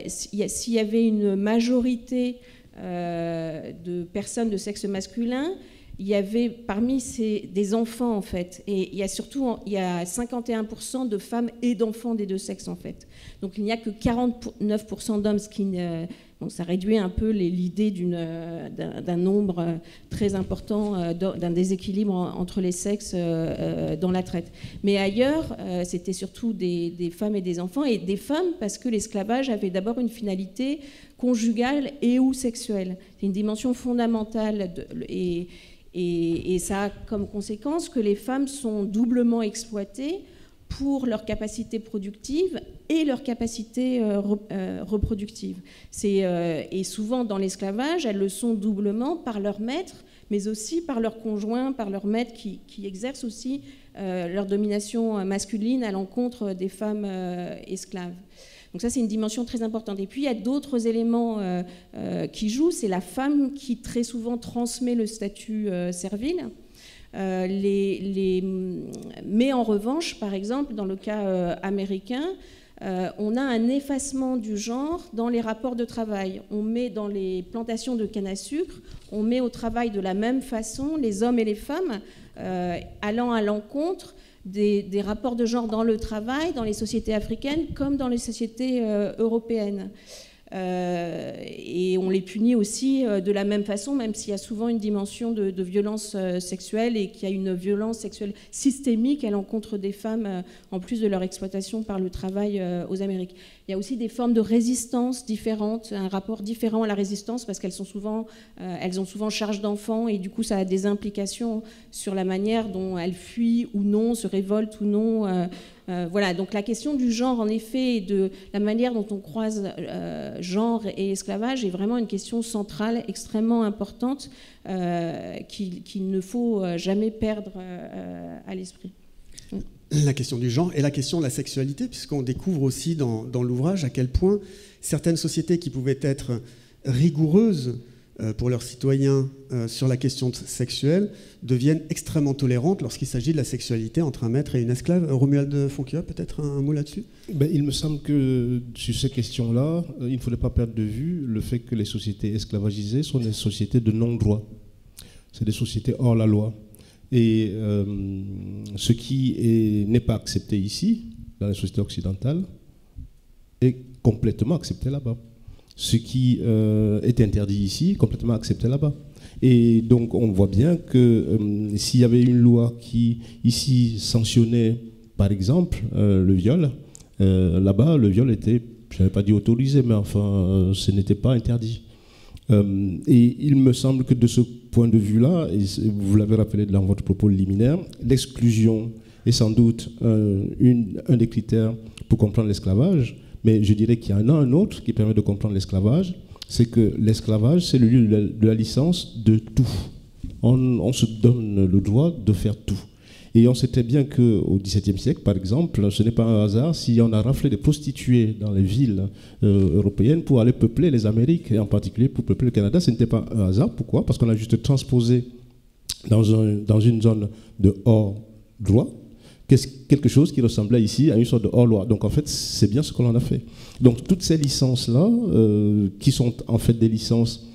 s'il y avait une majorité de personnes de sexe masculin, il y avait parmi des enfants en fait, et il y a 51% de femmes et d'enfants des deux sexes en fait. Donc il n'y a que 49% d'hommes, ce qui ça réduit un peu l'idée d'un nombre très important, d'un déséquilibre entre les sexes dans la traite. Mais ailleurs, c'était surtout des femmes et des enfants, et des femmes parce que l'esclavage avait d'abord une finalité conjugale et ou sexuelle. C'est une dimension fondamentale et ça a comme conséquence que les femmes sont doublement exploitées pour leur capacité productive et leur capacité reproductive. Et souvent dans l'esclavage, elles le sont doublement par leur maître, mais aussi par leur conjoint, par leur maître qui exerce aussi leur domination masculine à l'encontre des femmes esclaves. Donc ça, c'est une dimension très importante. Et puis, il y a d'autres éléments qui jouent. C'est la femme qui, très souvent, transmet le statut servile. Mais en revanche, par exemple, dans le cas américain, on a un effacement du genre dans les rapports de travail. On met dans les plantations de canne à sucre, on met au travail de la même façon les hommes et les femmes allant à l'encontre des rapports de genre dans le travail, dans les sociétés africaines comme dans les sociétés européennes. Et on les punit aussi de la même façon, même s'il y a souvent une dimension de violence sexuelle et qu'il y a une violence sexuelle systémique à l'encontre des femmes, en plus de leur exploitation par le travail aux Amériques. Il y a aussi des formes de résistance différentes, un rapport différent à la résistance, parce qu'elles ont souvent charge d'enfants, et du coup ça a des implications sur la manière dont elles fuient ou non, se révoltent ou non. Voilà, donc la question du genre, en effet, et de la manière dont on croise genre et esclavage est vraiment une question centrale, extrêmement importante, qu'il ne faut jamais perdre à l'esprit. La question du genre et la question de la sexualité, puisqu'on découvre aussi dans l'ouvrage à quel point certaines sociétés qui pouvaient être rigoureuses pour leurs citoyens sur la question sexuelle deviennent extrêmement tolérantes lorsqu'il s'agit de la sexualité entre un maître et une esclave. Romuald Foncua, peut-être un mot là-dessus ? Il me semble que sur ces questions-là, il ne faudrait pas perdre de vue le fait que les sociétés esclavagisées sont des sociétés de non-droit. C'est des sociétés hors la loi. Et ce qui n'est pas accepté ici, dans les sociétés occidentales, est complètement accepté là-bas. Ce qui est interdit ici, complètement accepté là-bas. Et donc on voit bien que s'il y avait une loi qui, ici, sanctionnait, par exemple, le viol, là-bas, le viol était, je n'avais pas dit autorisé, mais enfin, ce n'était pas interdit. Et il me semble que de ce point de vue-là, et vous l'avez rappelé dans votre propos liminaire, l'exclusion est sans doute un des critères pour comprendre l'esclavage, mais je dirais qu'il y en a un autre qui permet de comprendre l'esclavage, c'est que l'esclavage, c'est le lieu de la licence de tout. On se donne le droit de faire tout. Et on sait très bien qu'au XVIIe siècle, par exemple, ce n'est pas un hasard si on a raflé des prostituées dans les villes européennes pour aller peupler les Amériques, et en particulier pour peupler le Canada. Ce n'était pas un hasard. Pourquoi ? Parce qu'on a juste transposé dans une zone de hors-droit quelque chose qui ressemblait ici à une sorte de hors-loi. Donc en fait, c'est bien ce que l'on a fait. Donc toutes ces licences-là, qui sont en fait des licences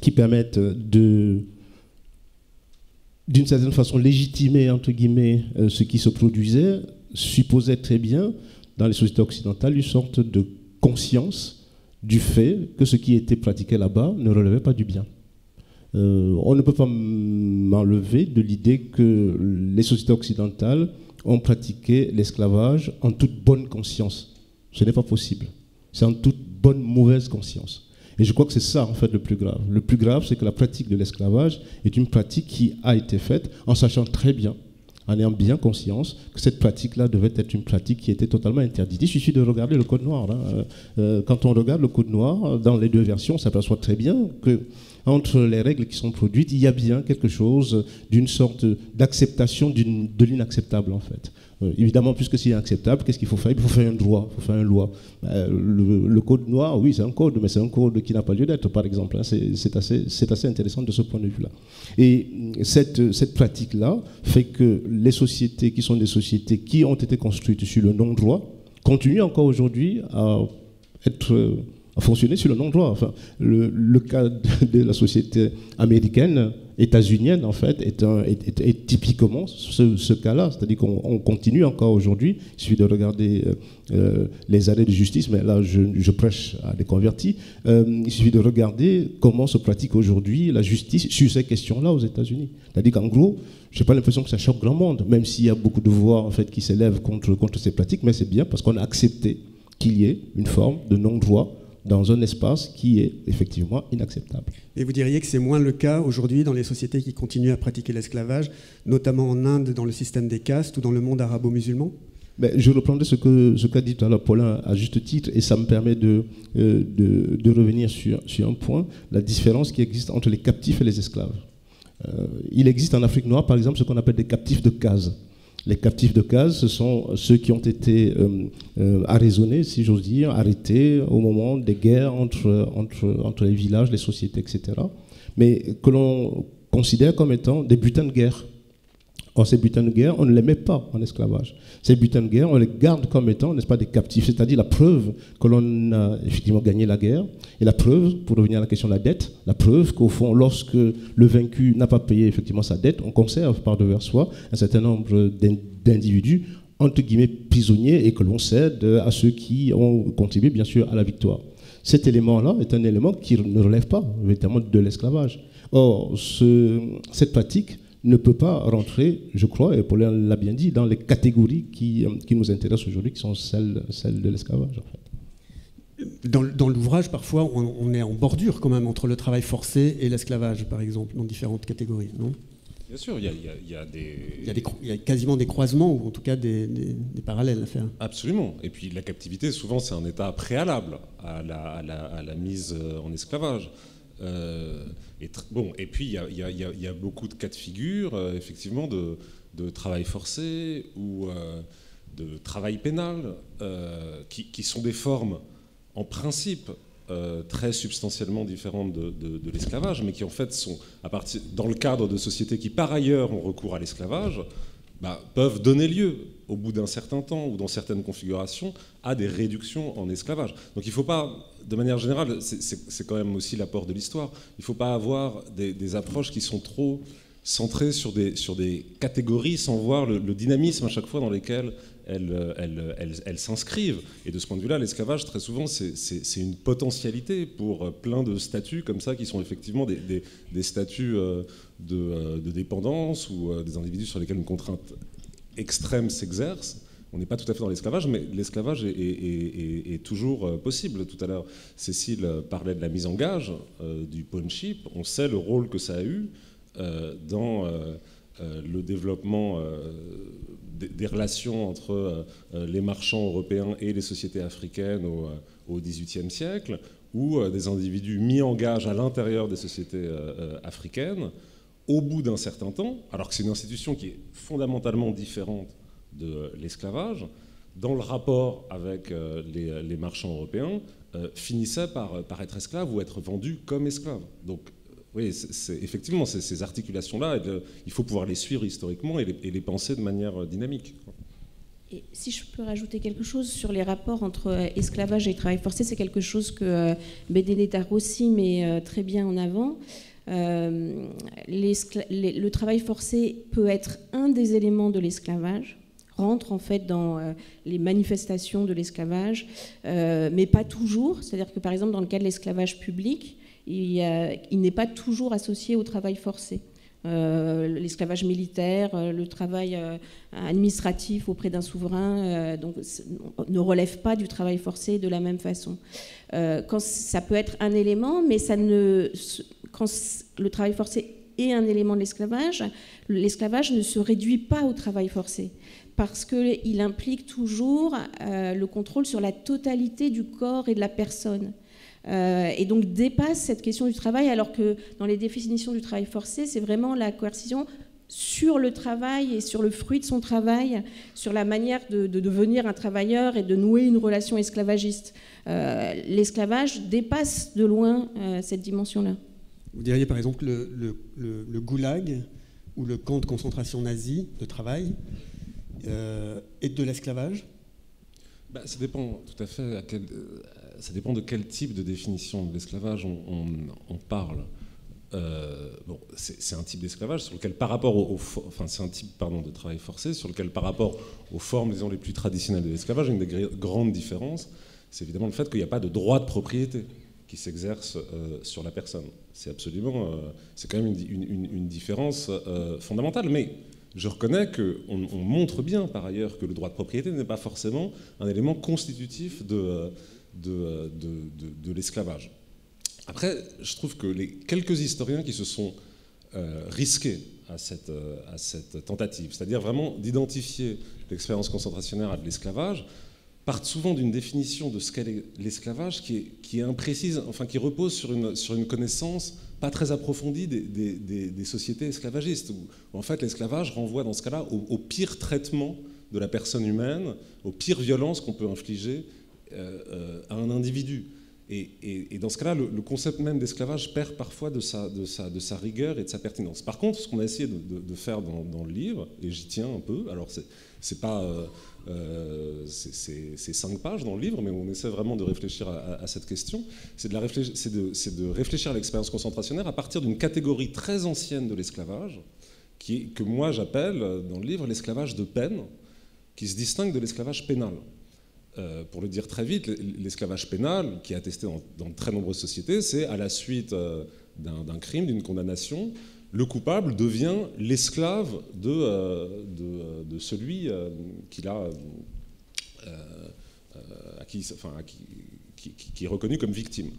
qui permettent d'une certaine façon légitimer, entre guillemets, ce qui se produisait, supposait très bien, dans les sociétés occidentales, une sorte de conscience du fait que ce qui était pratiqué là-bas ne relevait pas du bien. On ne peut pas m'enlever de l'idée que les sociétés occidentales ont pratiqué l'esclavage en toute bonne conscience. Ce n'est pas possible. C'est en toute bonne mauvaise conscience. Et je crois que c'est ça, en fait, le plus grave. Le plus grave, c'est que la pratique de l'esclavage est une pratique qui a été faite en sachant très bien, en ayant bien conscience, que cette pratique-là devait être une pratique qui était totalement interdite. Il suffit de regarder le Code noir. Quand on regarde le Code noir, dans les deux versions, on s'aperçoit très bien que entre les règles qui sont produites, il y a bien quelque chose d'une sorte d'acceptation de l'inacceptable, en fait. Évidemment, puisque c'est inacceptable, qu'est-ce qu'il faut faire ? Il faut faire un droit, il faut faire une loi. Le code noir, oui, c'est un code, mais c'est un code qui n'a pas lieu d'être, par exemple. C'est assez intéressant de ce point de vue-là. Et cette pratique-là fait que les sociétés qui sont des sociétés qui ont été construites sur le non-droit continuent encore aujourd'hui à fonctionner sur le non-droit. Enfin, le cas de la société américaine, états-unienne, en fait, est typiquement ce cas-là. C'est-à-dire qu'on continue encore aujourd'hui. Il suffit de regarder les arrêts de justice, mais là, je prêche à des convertis. Il suffit de regarder comment se pratique aujourd'hui la justice sur ces questions-là aux États-Unis. C'est-à-dire qu'en gros, je n'ai pas l'impression que ça choque grand monde, même s'il y a beaucoup de voix, en fait, qui s'élèvent contre ces pratiques, mais c'est bien parce qu'on a accepté qu'il y ait une forme de non-droit dans un espace qui est effectivement inacceptable. Et vous diriez que c'est moins le cas aujourd'hui dans les sociétés qui continuent à pratiquer l'esclavage, notamment en Inde, dans le système des castes, ou dans le monde arabo-musulman ? Je reprendrai ce qu'a dit tout à l'heure Paulin à juste titre, et ça me permet de revenir sur un point, la différence qui existe entre les captifs et les esclaves. Il existe en Afrique noire, par exemple, ce qu'on appelle des captifs de case. Les captifs de case, ce sont ceux qui ont été arraisonnés, si j'ose dire, arrêtés au moment des guerres entre les villages, les sociétés, etc. Mais que l'on considère comme étant des butins de guerre. Or, ces butins de guerre, on ne les met pas en esclavage. Ces butins de guerre, on les garde comme étant, n'est-ce pas, des captifs, c'est-à-dire la preuve que l'on a effectivement gagné la guerre, et la preuve, pour revenir à la question de la dette, la preuve qu'au fond, lorsque le vaincu n'a pas payé effectivement sa dette, on conserve par-devers soi un certain nombre d'individus, entre guillemets, prisonniers, et que l'on cède à ceux qui ont contribué, bien sûr, à la victoire. Cet élément-là est un élément qui ne relève pas, véritablement, de l'esclavage. Or, cette pratique ne peut pas rentrer, je crois, et Paulin l'a bien dit, dans les catégories qui nous intéressent aujourd'hui, qui sont celles de l'esclavage, en fait. Dans l'ouvrage, parfois, on est en bordure quand même entre le travail forcé et l'esclavage, par exemple, dans différentes catégories, non ? Bien sûr, il y a quasiment des croisements, ou en tout cas des parallèles à faire. Absolument. Et puis la captivité, souvent, c'est un état préalable à la mise en esclavage. Et puis il y a beaucoup de cas de figure, effectivement, de travail forcé ou de travail pénal, qui sont des formes, en principe, très substantiellement différentes de l'esclavage, mais qui en fait sont, dans le cadre de sociétés qui par ailleurs ont recours à l'esclavage, peuvent donner lieu, au bout d'un certain temps ou dans certaines configurations, à des réductions en esclavage. Donc il ne faut pas, de manière générale, c'est quand même aussi l'apport de l'histoire, il ne faut pas avoir des approches qui sont trop centrées sur des catégories sans voir le dynamisme à chaque fois dans lesquelles elles s'inscrivent. Et de ce point de vue-là, l'esclavage, très souvent, c'est une potentialité pour plein de statuts comme ça, qui sont effectivement des statuts de dépendance ou des individus sur lesquels une contrainte extrême s'exerce. On n'est pas tout à fait dans l'esclavage, mais l'esclavage est toujours possible. Tout à l'heure, Cécile parlait de la mise en gage du pawnship. On sait le rôle que ça a eu dans le développement des relations entre les marchands européens et les sociétés africaines au XVIIIe siècle, où des individus mis en gage à l'intérieur des sociétés africaines, au bout d'un certain temps, alors que c'est une institution qui est fondamentalement différente de l'esclavage, dans le rapport avec les marchands européens, finissaient par être esclaves ou être vendus comme esclaves. Donc, oui, effectivement, ces articulations-là, il faut pouvoir les suivre historiquement et les penser de manière dynamique. Et si je peux rajouter quelque chose sur les rapports entre esclavage et travail forcé, c'est quelque chose que Benedetta Rossi met très bien en avant. Le travail forcé peut être un des éléments de l'esclavage, rentre en fait dans les manifestations de l'esclavage, mais pas toujours. C'est-à-dire que par exemple dans le cas de l'esclavage public, il n'est pas toujours associé au travail forcé. L'esclavage militaire, le travail administratif auprès d'un souverain ne relève pas du travail forcé de la même façon. Quand ça peut être un élément, mais quand le travail forcé est un élément de l'esclavage ne se réduit pas au travail forcé, parce qu'il implique toujours le contrôle sur la totalité du corps et de la personne. Et donc dépasse cette question du travail, alors que dans les définitions du travail forcé, c'est vraiment la coercition sur le travail et sur le fruit de son travail, sur la manière de devenir un travailleur et de nouer une relation esclavagiste. L'esclavage dépasse de loin cette dimension-là. Vous diriez par exemple le goulag ou le camp de concentration nazi de travail est de l'esclavage ? Ça dépend tout à fait ça dépend de quel type de définition de l'esclavage on parle. C'est un type d'esclavage sur lequel, par rapport c'est un type de travail forcé sur lequel, par rapport aux formes, disons, les plus traditionnelles de l'esclavage, une des grandes différences, c'est évidemment le fait qu'il n'y a pas de droit de propriété qui s'exerce sur la personne. C'est absolument, c'est quand même une différence fondamentale. Mais je reconnais qu'on montre bien, par ailleurs, que le droit de propriété n'est pas forcément un élément constitutif de l'esclavage. Après, je trouve que les quelques historiens qui se sont risqués à cette tentative, c'est-à-dire vraiment d'identifier l'expérience concentrationnaire à de l'esclavage, partent souvent d'une définition de ce qu'est l'esclavage qui est imprécise, enfin qui repose sur une connaissance pas très approfondie des sociétés esclavagistes, où en fait l'esclavage renvoie dans ce cas-là au pire traitement de la personne humaine, aux pires violences qu'on peut infliger à un individu. Et dans ce cas-là, le concept même d'esclavage perd parfois de sa rigueur et de sa pertinence. Par contre, ce qu'on a essayé de faire dans le livre, et j'y tiens un peu, alors c'est 5 pages dans le livre, mais on essaie vraiment de réfléchir à cette question, c'est de réfléchir à l'expérience concentrationnaire à partir d'une catégorie très ancienne de l'esclavage, que moi j'appelle dans le livre l'esclavage de peine, qui se distingue de l'esclavage pénal. Pour le dire très vite, l'esclavage pénal, qui est attesté dans de très nombreuses sociétés, c'est à la suite d'un crime, d'une condamnation, le coupable devient l'esclave de celui qui est reconnu comme victime.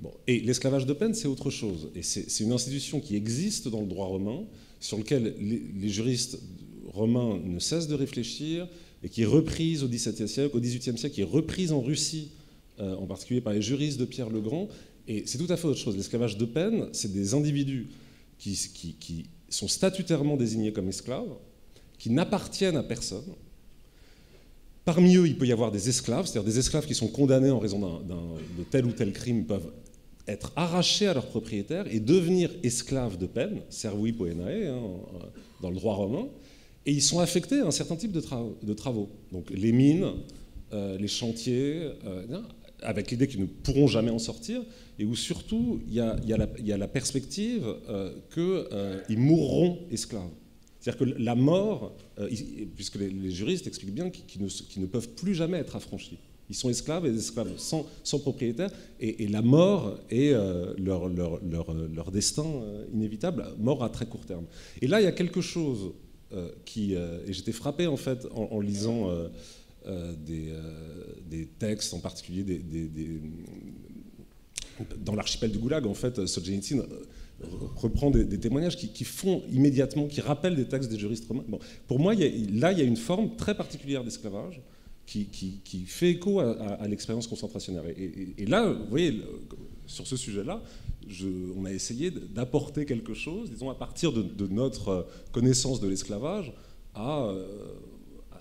Bon. Et l'esclavage de peine, c'est autre chose. Et c'est une institution qui existe dans le droit romain, sur lequel les juristes romains ne cessent de réfléchir, et qui est reprise au XVIIe siècle, au XVIIIe siècle, qui est reprise en Russie, en particulier par les juristes de Pierre le Grand. Et c'est tout à fait autre chose. L'esclavage de peine, c'est des individus qui sont statutairement désignés comme esclaves, qui n'appartiennent à personne. Parmi eux, il peut y avoir des esclaves, c'est-à-dire des esclaves qui sont condamnés en raison de tel ou tel crime, peuvent être arrachés à leurs propriétaires et devenir esclaves de peine, servui poenae, dans le droit romain. Et ils sont affectés à un certain type de travaux. Donc les mines, les chantiers, avec l'idée qu'ils ne pourront jamais en sortir, et où surtout il y a la perspective qu'ils mourront esclaves. C'est-à-dire que la mort, puisque les juristes expliquent bien qu'ils ne peuvent plus jamais être affranchis. Ils sont esclaves et des esclaves sans propriétaire, et la mort est leur destin inévitable, mort à très court terme. Et là, il y a quelque chose et j'étais frappé en fait en lisant des textes, en particulier dans l'archipel du Goulag, en fait, Solzhenitsyn reprend des témoignages qui font immédiatement, qui rappellent des textes des juristes romains. Bon, pour moi, il y a une forme très particulière d'esclavage qui fait écho à l'expérience concentrationnaire. Et là, vous voyez, sur ce sujet-là, on a essayé d'apporter quelque chose, disons, à partir de notre connaissance de l'esclavage à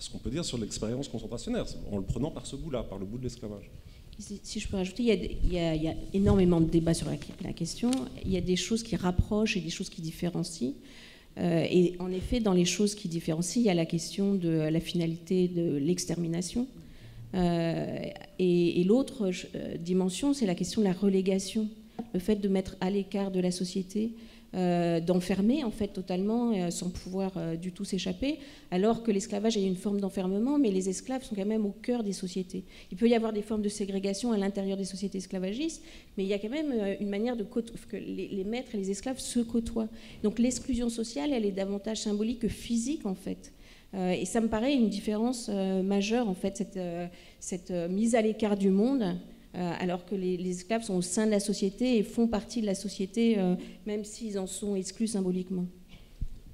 ce qu'on peut dire sur l'expérience concentrationnaire, en le prenant par ce bout-là, par le bout de l'esclavage. Si je peux rajouter, il y a énormément de débats sur la question. Il y a des choses qui rapprochent et des choses qui différencient. Et en effet, dans les choses qui différencient, il y a la question de la finalité de l'extermination. Et l'autre dimension, c'est la question de la relégation. Le fait de mettre à l'écart de la société, d'enfermer en fait totalement sans pouvoir du tout s'échapper, alors que l'esclavage est une forme d'enfermement, mais les esclaves sont quand même au cœur des sociétés. Il peut y avoir des formes de ségrégation à l'intérieur des sociétés esclavagistes, mais il y a quand même une manière que les maîtres et les esclaves se côtoient. Donc l'exclusion sociale, elle est davantage symbolique que physique en fait. Et ça me paraît une différence majeure en fait, cette mise à l'écart du monde. Alors que les esclaves sont au sein de la société et font partie de la société, même s'ils en sont exclus symboliquement.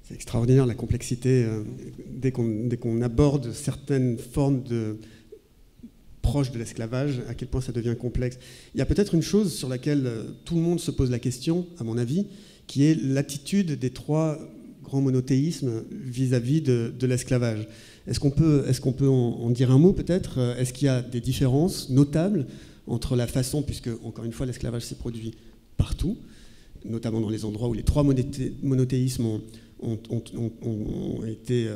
C'est extraordinaire la complexité dès qu'on aborde certaines formes proches de l'esclavage, à quel point ça devient complexe. Il y a peut-être une chose sur laquelle tout le monde se pose la question, à mon avis, qui est l'attitude des 3 grands monothéismes vis-à-vis de l'esclavage. Est-ce qu'on peut en dire un mot peut-être ? Est-ce qu'il y a des différences notables entre la façon, puisque, encore une fois, l'esclavage s'est produit partout, notamment dans les endroits où les 3 monothéismes ont été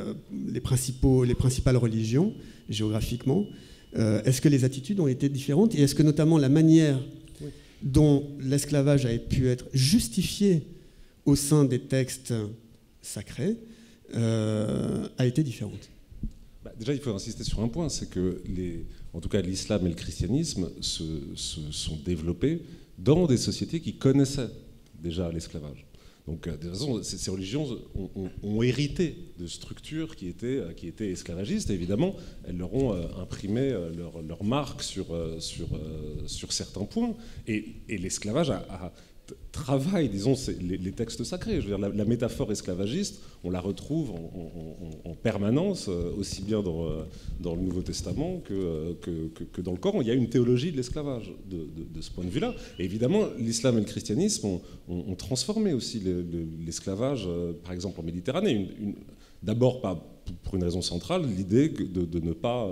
les principales religions, géographiquement. Est-ce que les attitudes ont été différentes ? Et est-ce que, notamment, la manière dont l'esclavage a pu être justifié au sein des textes sacrés a été différente ? Déjà, il faut insister sur un point, c'est que en tout cas l'islam et le christianisme se sont développés dans des sociétés qui connaissaient déjà l'esclavage. Donc, de toute façon, ces religions ont hérité de structures qui étaient esclavagistes, et évidemment, elles leur ont imprimé leur marque sur certains points. Et l'esclavage travaille, disons, les textes sacrés. Je veux dire, la métaphore esclavagiste, on la retrouve en permanence, aussi bien dans le Nouveau Testament que dans le Coran. Il y a une théologie de l'esclavage de ce point de vue-là. Et évidemment, l'islam et le christianisme ont transformé aussi l'esclavage, par exemple en Méditerranée. D'abord, pas pour une raison centrale, l'idée de ne pas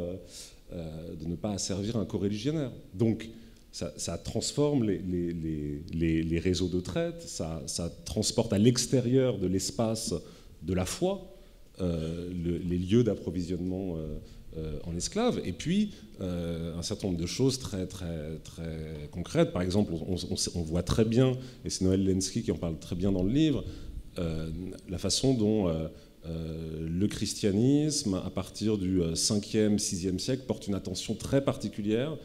asservir un coreligionnaire. Donc, ça transforme les réseaux de traite, ça transporte à l'extérieur de l'espace de la foi les lieux d'approvisionnement en esclaves, et puis un certain nombre de choses très, très, très concrètes. Par exemple, on voit très bien, et c'est Noël Lenski qui en parle très bien dans le livre, la façon dont le christianisme, à partir du 5e, 6e siècle, porte une attention très particulière,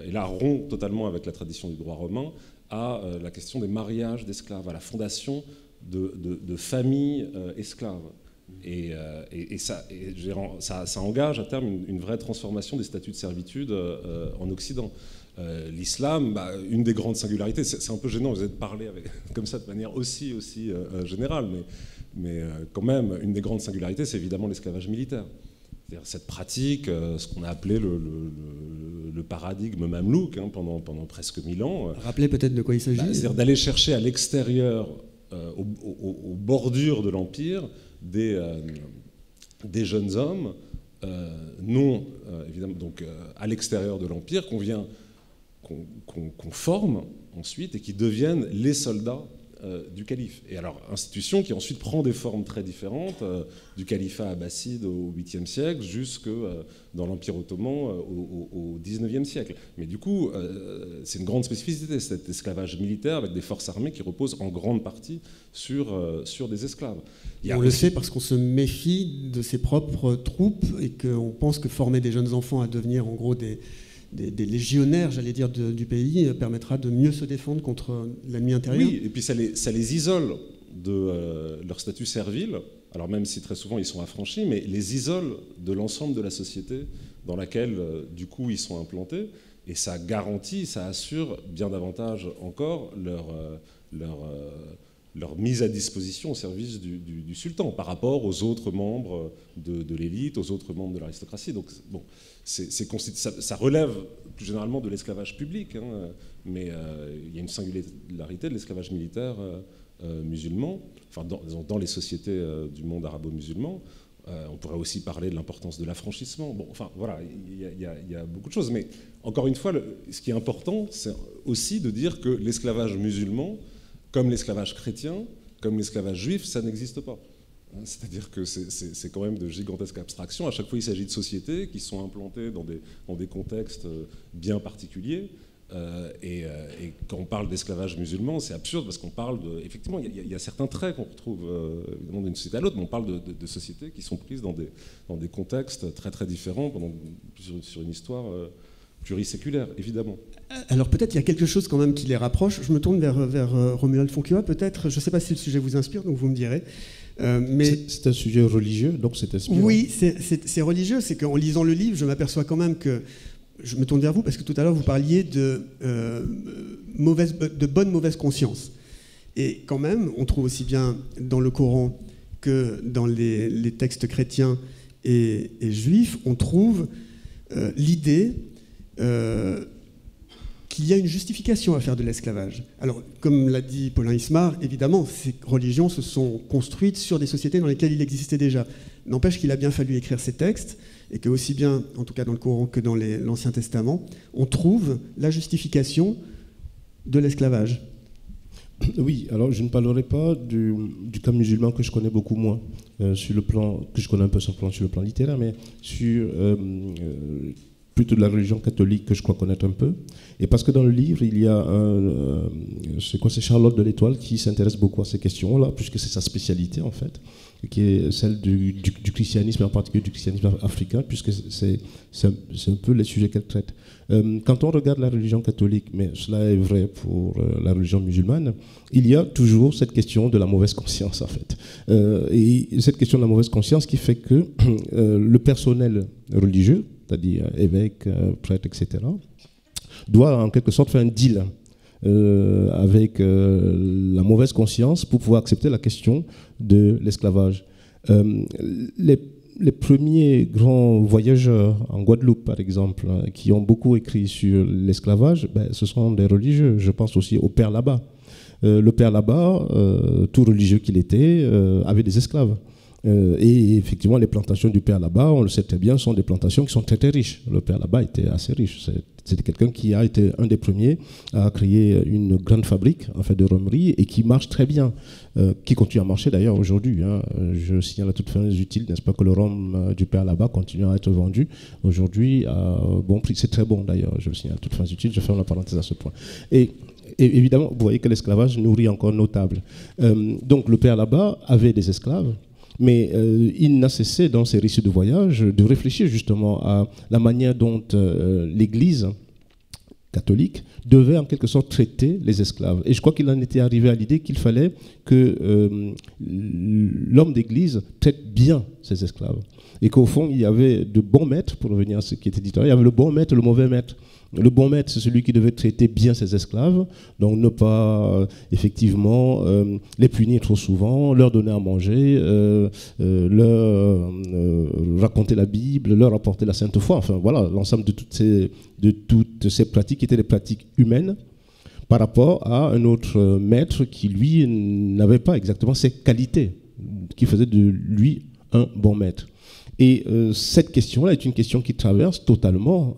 et là rompt totalement avec la tradition du droit romain, à la question des mariages d'esclaves, à la fondation de familles esclaves. Et ça engage à terme une vraie transformation des statuts de servitude en Occident. L'islam, une des grandes singularités, c'est un peu gênant, vous êtes parlé comme ça de manière aussi générale, mais quand même, une des grandes singularités, c'est évidemment l'esclavage militaire. C'est-à-dire cette pratique, ce qu'on a appelé le paradigme mamelouk pendant presque 1000 ans. Rappelez peut-être de quoi il s'agit. C'est-à-dire d'aller chercher à l'extérieur, aux bordures de l'Empire, des jeunes hommes, non évidemment, donc à l'extérieur de l'Empire, qu'on forme ensuite et qui deviennent les soldats du calife. Et alors, institution qui ensuite prend des formes très différentes, du califat abbasside au 8e siècle jusque dans l'Empire ottoman au 19e siècle. Mais du coup, c'est une grande spécificité, cet esclavage militaire avec des forces armées qui reposent en grande partie sur des esclaves. On le sait parce qu'on se méfie de ses propres troupes et qu'on pense que former des jeunes enfants à devenir en gros des légionnaires, j'allais dire, du pays, permettra de mieux se défendre contre l'ennemi intérieur. Oui, et puis ça les isole de leur statut servile, alors même si très souvent ils sont affranchis, mais les isole de l'ensemble de la société dans laquelle, du coup, ils sont implantés, et ça garantit, ça assure bien davantage encore leur mise à disposition au service du sultan par rapport aux autres membres de l'élite, aux autres membres de l'aristocratie. Donc, bon, ça relève plus généralement de l'esclavage public, mais il y a une singularité de l'esclavage militaire musulman, enfin dans les sociétés du monde arabo-musulman. On pourrait aussi parler de l'importance de l'affranchissement. Bon, enfin, voilà, il y a beaucoup de choses. Mais encore une fois, ce qui est important, c'est aussi de dire que l'esclavage musulman, comme l'esclavage chrétien, comme l'esclavage juif, ça n'existe pas. C'est-à-dire que c'est quand même de gigantesques abstractions. À chaque fois, il s'agit de sociétés qui sont implantées dans des contextes bien particuliers. Et quand on parle d'esclavage musulman, c'est absurde parce qu'on parle de... Effectivement, il y a certains traits qu'on retrouve évidemment d'une société à l'autre, mais on parle de sociétés qui sont prises dans des contextes très très différents sur une histoire pluriséculaire, évidemment. Alors peut-être il y a quelque chose quand même qui les rapproche. Je me tourne vers Romuald Foncua, peut-être. Je ne sais pas si le sujet vous inspire, donc vous me direz. Mais c'est un sujet religieux, donc c'est inspirant. Oui, c'est religieux. C'est qu'en lisant le livre, je m'aperçois quand même que... Je me tourne vers vous parce que tout à l'heure, vous parliez de bonne mauvaise conscience. Et quand même, on trouve aussi bien dans le Coran que dans les textes chrétiens et juifs, on trouve l'idée qu'il y a une justification à faire de l'esclavage. Alors, comme l'a dit Paulin Ismar, évidemment, ces religions se sont construites sur des sociétés dans lesquelles il existait déjà. N'empêche qu'il a bien fallu écrire ces textes, et que aussi bien, en tout cas dans le Coran que dans l'Ancien Testament, on trouve la justification de l'esclavage. Oui, alors je ne parlerai pas du cas musulman que je connais beaucoup moins, sur le plan, que je connais un peu sur le plan littéraire, mais sur... plutôt de la religion catholique que je crois connaître un peu. Et parce que dans le livre, il y a c'est Charlotte de l'Étoile qui s'intéresse beaucoup à ces questions-là, puisque c'est sa spécialité en fait, qui est celle du christianisme, en particulier du christianisme africain, puisque c'est un peu les sujets qu'elle traite. Quand on regarde la religion catholique, mais cela est vrai pour la religion musulmane, il y a toujours cette question de la mauvaise conscience en fait. Et cette question de la mauvaise conscience qui fait que le personnel religieux, c'est-à-dire évêques, prêtres, etc., doit en quelque sorte faire un deal avec la mauvaise conscience pour pouvoir accepter la question de l'esclavage. Les premiers grands voyageurs en Guadeloupe, par exemple, qui ont beaucoup écrit sur l'esclavage, ce sont des religieux. Je pense aussi au père là-bas. Le père là-bas, tout religieux qu'il était, avait des esclaves. Et effectivement, les plantations du père là-bas, on le sait très bien, sont des plantations qui sont très, très riches. Le père là-bas était assez riche. C'était quelqu'un qui a été un des premiers à créer une grande fabrique en fait, de rhumerie et qui marche très bien, qui continue à marcher d'ailleurs aujourd'hui. Hein. Je signale à toutes fins utiles, n'est-ce pas, que le rhum du père là-bas continue à être vendu aujourd'hui à bon prix. C'est très bon d'ailleurs, je le signale à toutes fins utiles. Je ferme la parenthèse à ce point. Et évidemment, vous voyez que l'esclavage nourrit encore nos tables. Donc le père là-bas avait des esclaves. Mais il n'a cessé, dans ses récits de voyage, de réfléchir justement à la manière dont l'Église catholique devait en quelque sorte traiter les esclaves. Et je crois qu'il en était arrivé à l'idée qu'il fallait que l'homme d'Église traite bien ses esclaves. Et qu'au fond, il y avait de bons maîtres, pour revenir à ce qui était dit, il y avait le bon maître et le mauvais maître. Le bon maître, c'est celui qui devait traiter bien ses esclaves, donc ne pas effectivement les punir trop souvent, leur donner à manger, leur raconter la Bible, leur apporter la Sainte Foi, enfin voilà, l'ensemble de toutes ces pratiques qui étaient des pratiques humaines par rapport à un autre maître qui, lui, n'avait pas exactement ces qualités, qui faisait de lui un bon maître. Et cette question-là est une question qui traverse totalement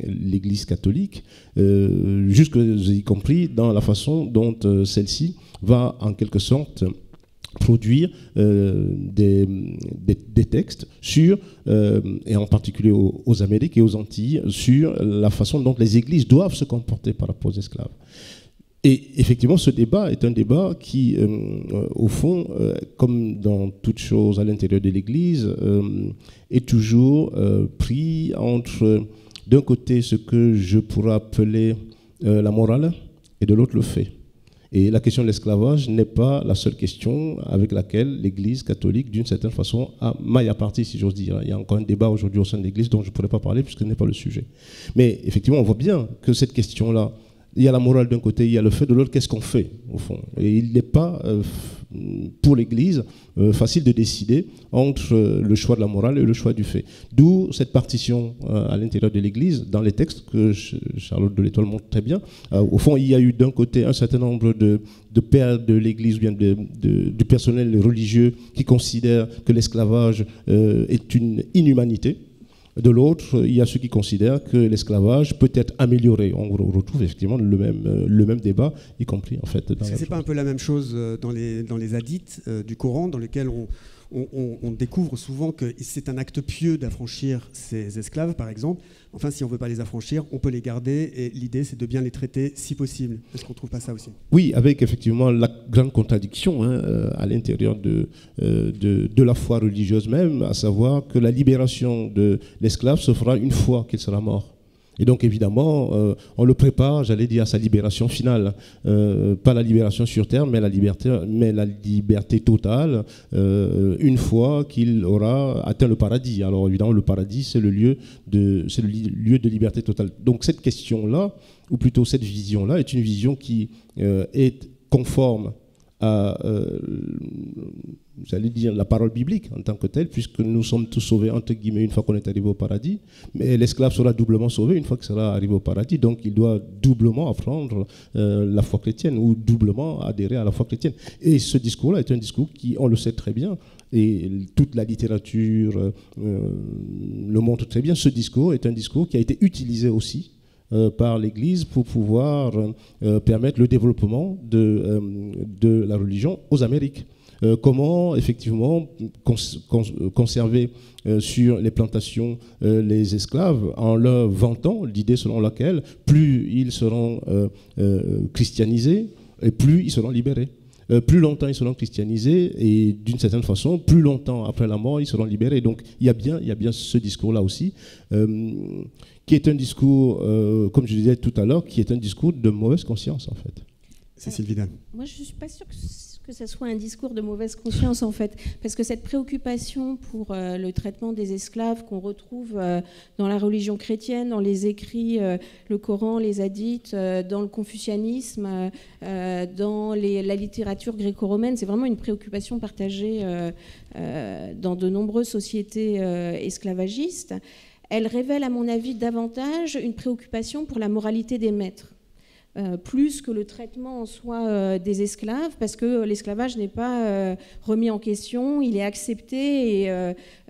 l'Église catholique, jusque y compris dans la façon dont celle-ci va en quelque sorte produire des textes sur, et en particulier aux Amériques et aux Antilles, sur la façon dont les églises doivent se comporter par rapport aux esclaves. Et effectivement, ce débat est un débat qui, au fond, comme dans toute chose à l'intérieur de l'Église, est toujours pris entre, d'un côté, ce que je pourrais appeler la morale, et de l'autre, le fait. Et la question de l'esclavage n'est pas la seule question avec laquelle l'Église catholique, d'une certaine façon, a maille à partir, si j'ose dire. Il y a encore un débat aujourd'hui au sein de l'Église dont je ne pourrais pas parler puisque ce n'est pas le sujet. Mais effectivement, on voit bien que cette question-là, il y a la morale d'un côté, il y a le fait de l'autre, qu'est-ce qu'on fait au fond. Et il n'est pas, pour l'Église, facile de décider entre le choix de la morale et le choix du fait. D'où cette partition à l'intérieur de l'Église, dans les textes que Charlotte de l'Étoile montre très bien. Au fond, il y a eu d'un côté un certain nombre de pères de l'Église, ou bien du personnel religieux qui considèrent que l'esclavage est une inhumanité. De l'autre, il y a ceux qui considèrent que l'esclavage peut être amélioré. On retrouve effectivement le même débat, y compris en fait. Est-ce que c'est pas un peu la même chose dans les hadiths du Coran, dans lesquels on découvre souvent que c'est un acte pieux d'affranchir ces esclaves, par exemple. Enfin, si on ne veut pas les affranchir, on peut les garder, et l'idée, c'est de bien les traiter si possible. Est-ce qu'on ne trouve pas ça aussi ? Oui, avec effectivement la grande contradiction à l'intérieur de la foi religieuse même, à savoir que la libération de l'esclave se fera une fois qu'il sera mort. Et donc, évidemment, on le prépare, j'allais dire, à sa libération finale. Pas la libération sur terre, mais la liberté totale, une fois qu'il aura atteint le paradis. Alors, évidemment, le paradis, c'est le lieu de liberté totale. Donc, cette question-là, ou plutôt cette vision-là, est une vision qui est conforme à, j'allais dire, la parole biblique en tant que telle, puisque nous sommes tous sauvés, entre guillemets, une fois qu'on est arrivé au paradis, mais l'esclave sera doublement sauvé une fois qu'il sera arrivé au paradis, donc il doit doublement apprendre la foi chrétienne, ou doublement adhérer à la foi chrétienne. Et ce discours-là est un discours qui, on le sait très bien, et toute la littérature le montre très bien, ce discours est un discours qui a été utilisé aussi par l'Église pour pouvoir permettre le développement de la religion aux Amériques. Comment effectivement conserver sur les plantations les esclaves en leur vantant l'idée selon laquelle plus ils seront christianisés et plus ils seront libérés. Plus longtemps ils seront christianisés et d'une certaine façon, plus longtemps après la mort ils seront libérés. Donc il y a bien ce discours-là aussi, qui est un discours, comme je disais tout à l'heure, qui est un discours de mauvaise conscience en fait. Cécile Vidal. Moi je ne suis pas sûre que ce soit un discours de mauvaise conscience en fait, parce que cette préoccupation pour le traitement des esclaves qu'on retrouve dans la religion chrétienne, dans les écrits, le Coran, les hadiths, dans le confucianisme, dans la littérature gréco-romaine, c'est vraiment une préoccupation partagée dans de nombreuses sociétés esclavagistes. Elle révèle à mon avis davantage une préoccupation pour la moralité des maîtres. plus que le traitement en soi des esclaves, parce que l'esclavage n'est pas remis en question, il est accepté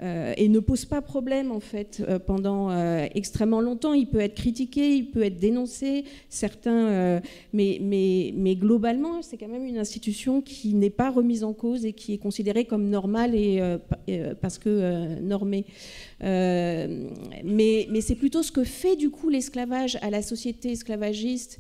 et ne pose pas problème en fait pendant extrêmement longtemps. Il peut être critiqué, il peut être dénoncé, certains, mais globalement c'est quand même une institution qui n'est pas remise en cause et qui est considérée comme normale et parce que normée. Mais c'est plutôt ce que fait du coup l'esclavage à la société esclavagiste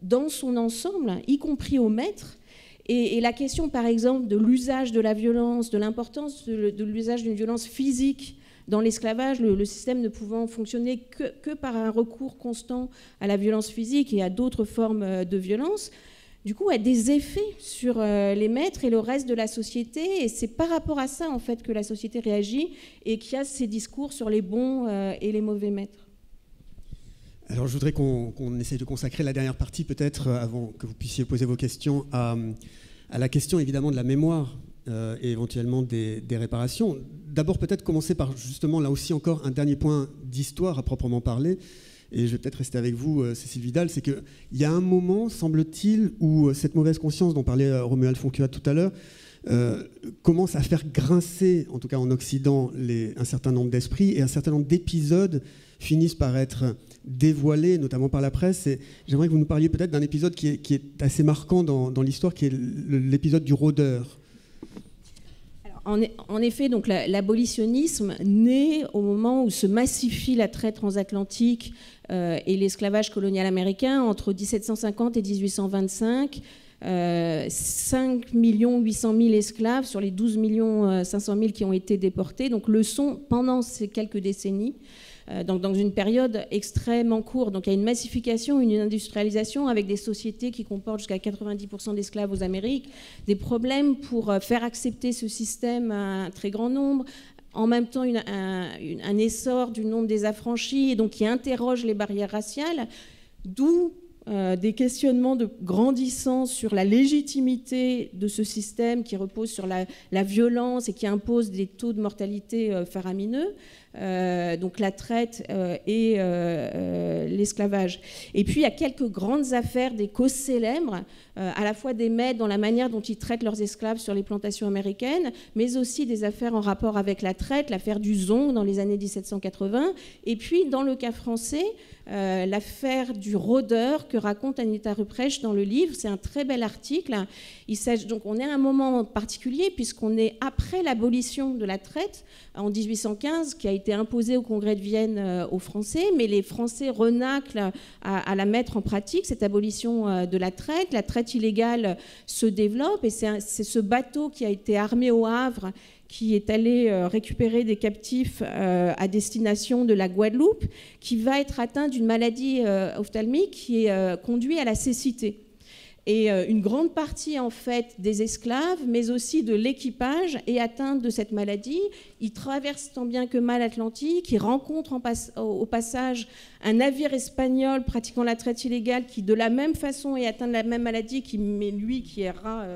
dans son ensemble, y compris aux maîtres. Et la question, par exemple, de l'usage de la violence, de l'importance de l'usage d'une violence physique dans l'esclavage, le système ne pouvant fonctionner que par un recours constant à la violence physique et à d'autres formes de violence, du coup, a des effets sur les maîtres et le reste de la société. Et c'est par rapport à ça, en fait, que la société réagit et qu'il y a ces discours sur les bons et les mauvais maîtres. Alors, je voudrais qu'on essaye de consacrer la dernière partie, peut-être, avant que vous puissiez poser vos questions, à la question, évidemment, de la mémoire et éventuellement des réparations. D'abord, peut-être commencer par, justement, là aussi encore, un dernier point d'histoire à proprement parler. Et je vais peut-être rester avec vous, Cécile Vidal, c'est qu'il y a un moment, semble-t-il, où cette mauvaise conscience dont parlait Romuald Foncua tout à l'heure commence à faire grincer, en tout cas en Occident, un certain nombre d'esprits, et un certain nombre d'épisodes finissent par être dévoilés, notamment par la presse. Et j'aimerais que vous nous parliez peut-être d'un épisode qui est assez marquant dans l'histoire, qui est l'épisode du rôdeur. En effet, donc l'abolitionnisme naît au moment où se massifie la traite transatlantique et l'esclavage colonial américain entre 1750 et 1825. 5 800 000 esclaves sur les 12 500 000 qui ont été déportés. Donc le sont pendant ces quelques décennies. Donc dans une période extrêmement courte. Donc il y a une massification, une industrialisation avec des sociétés qui comportent jusqu'à 90% d'esclaves aux Amériques, des problèmes pour faire accepter ce système à un très grand nombre, en même temps un essor du nombre des affranchis, et donc qui interroge les barrières raciales, d'où des questionnements grandissants sur la légitimité de ce système qui repose sur la violence et qui impose des taux de mortalité faramineux, donc la traite et l'esclavage. Et puis il y a quelques grandes affaires, des causes célèbres, à la fois des maîtres dans la manière dont ils traitent leurs esclaves sur les plantations américaines, mais aussi des affaires en rapport avec la traite, l'affaire du Zong dans les années 1780, et puis dans le cas français, l'affaire du rôdeur que raconte Anita Ruprecht dans le livre. C'est un très bel article. Donc on est à un moment particulier puisqu'on est après l'abolition de la traite en 1815 qui a été imposée au Congrès de Vienne aux Français, mais les Français renâclent à la mettre en pratique, cette abolition de la traite. La traite illégale se développe et c'est ce bateau qui a été armé au Havre qui est allé récupérer des captifs à destination de la Guadeloupe, qui va être atteint d'une maladie ophtalmique qui conduit à la cécité. Et une grande partie en fait des esclaves, mais aussi de l'équipage, est atteinte de cette maladie. Ils traversent tant bien que mal l'Atlantique, ils rencontrent au passage un navire espagnol pratiquant la traite illégale qui de la même façon est atteint de la même maladie, mais lui qui erra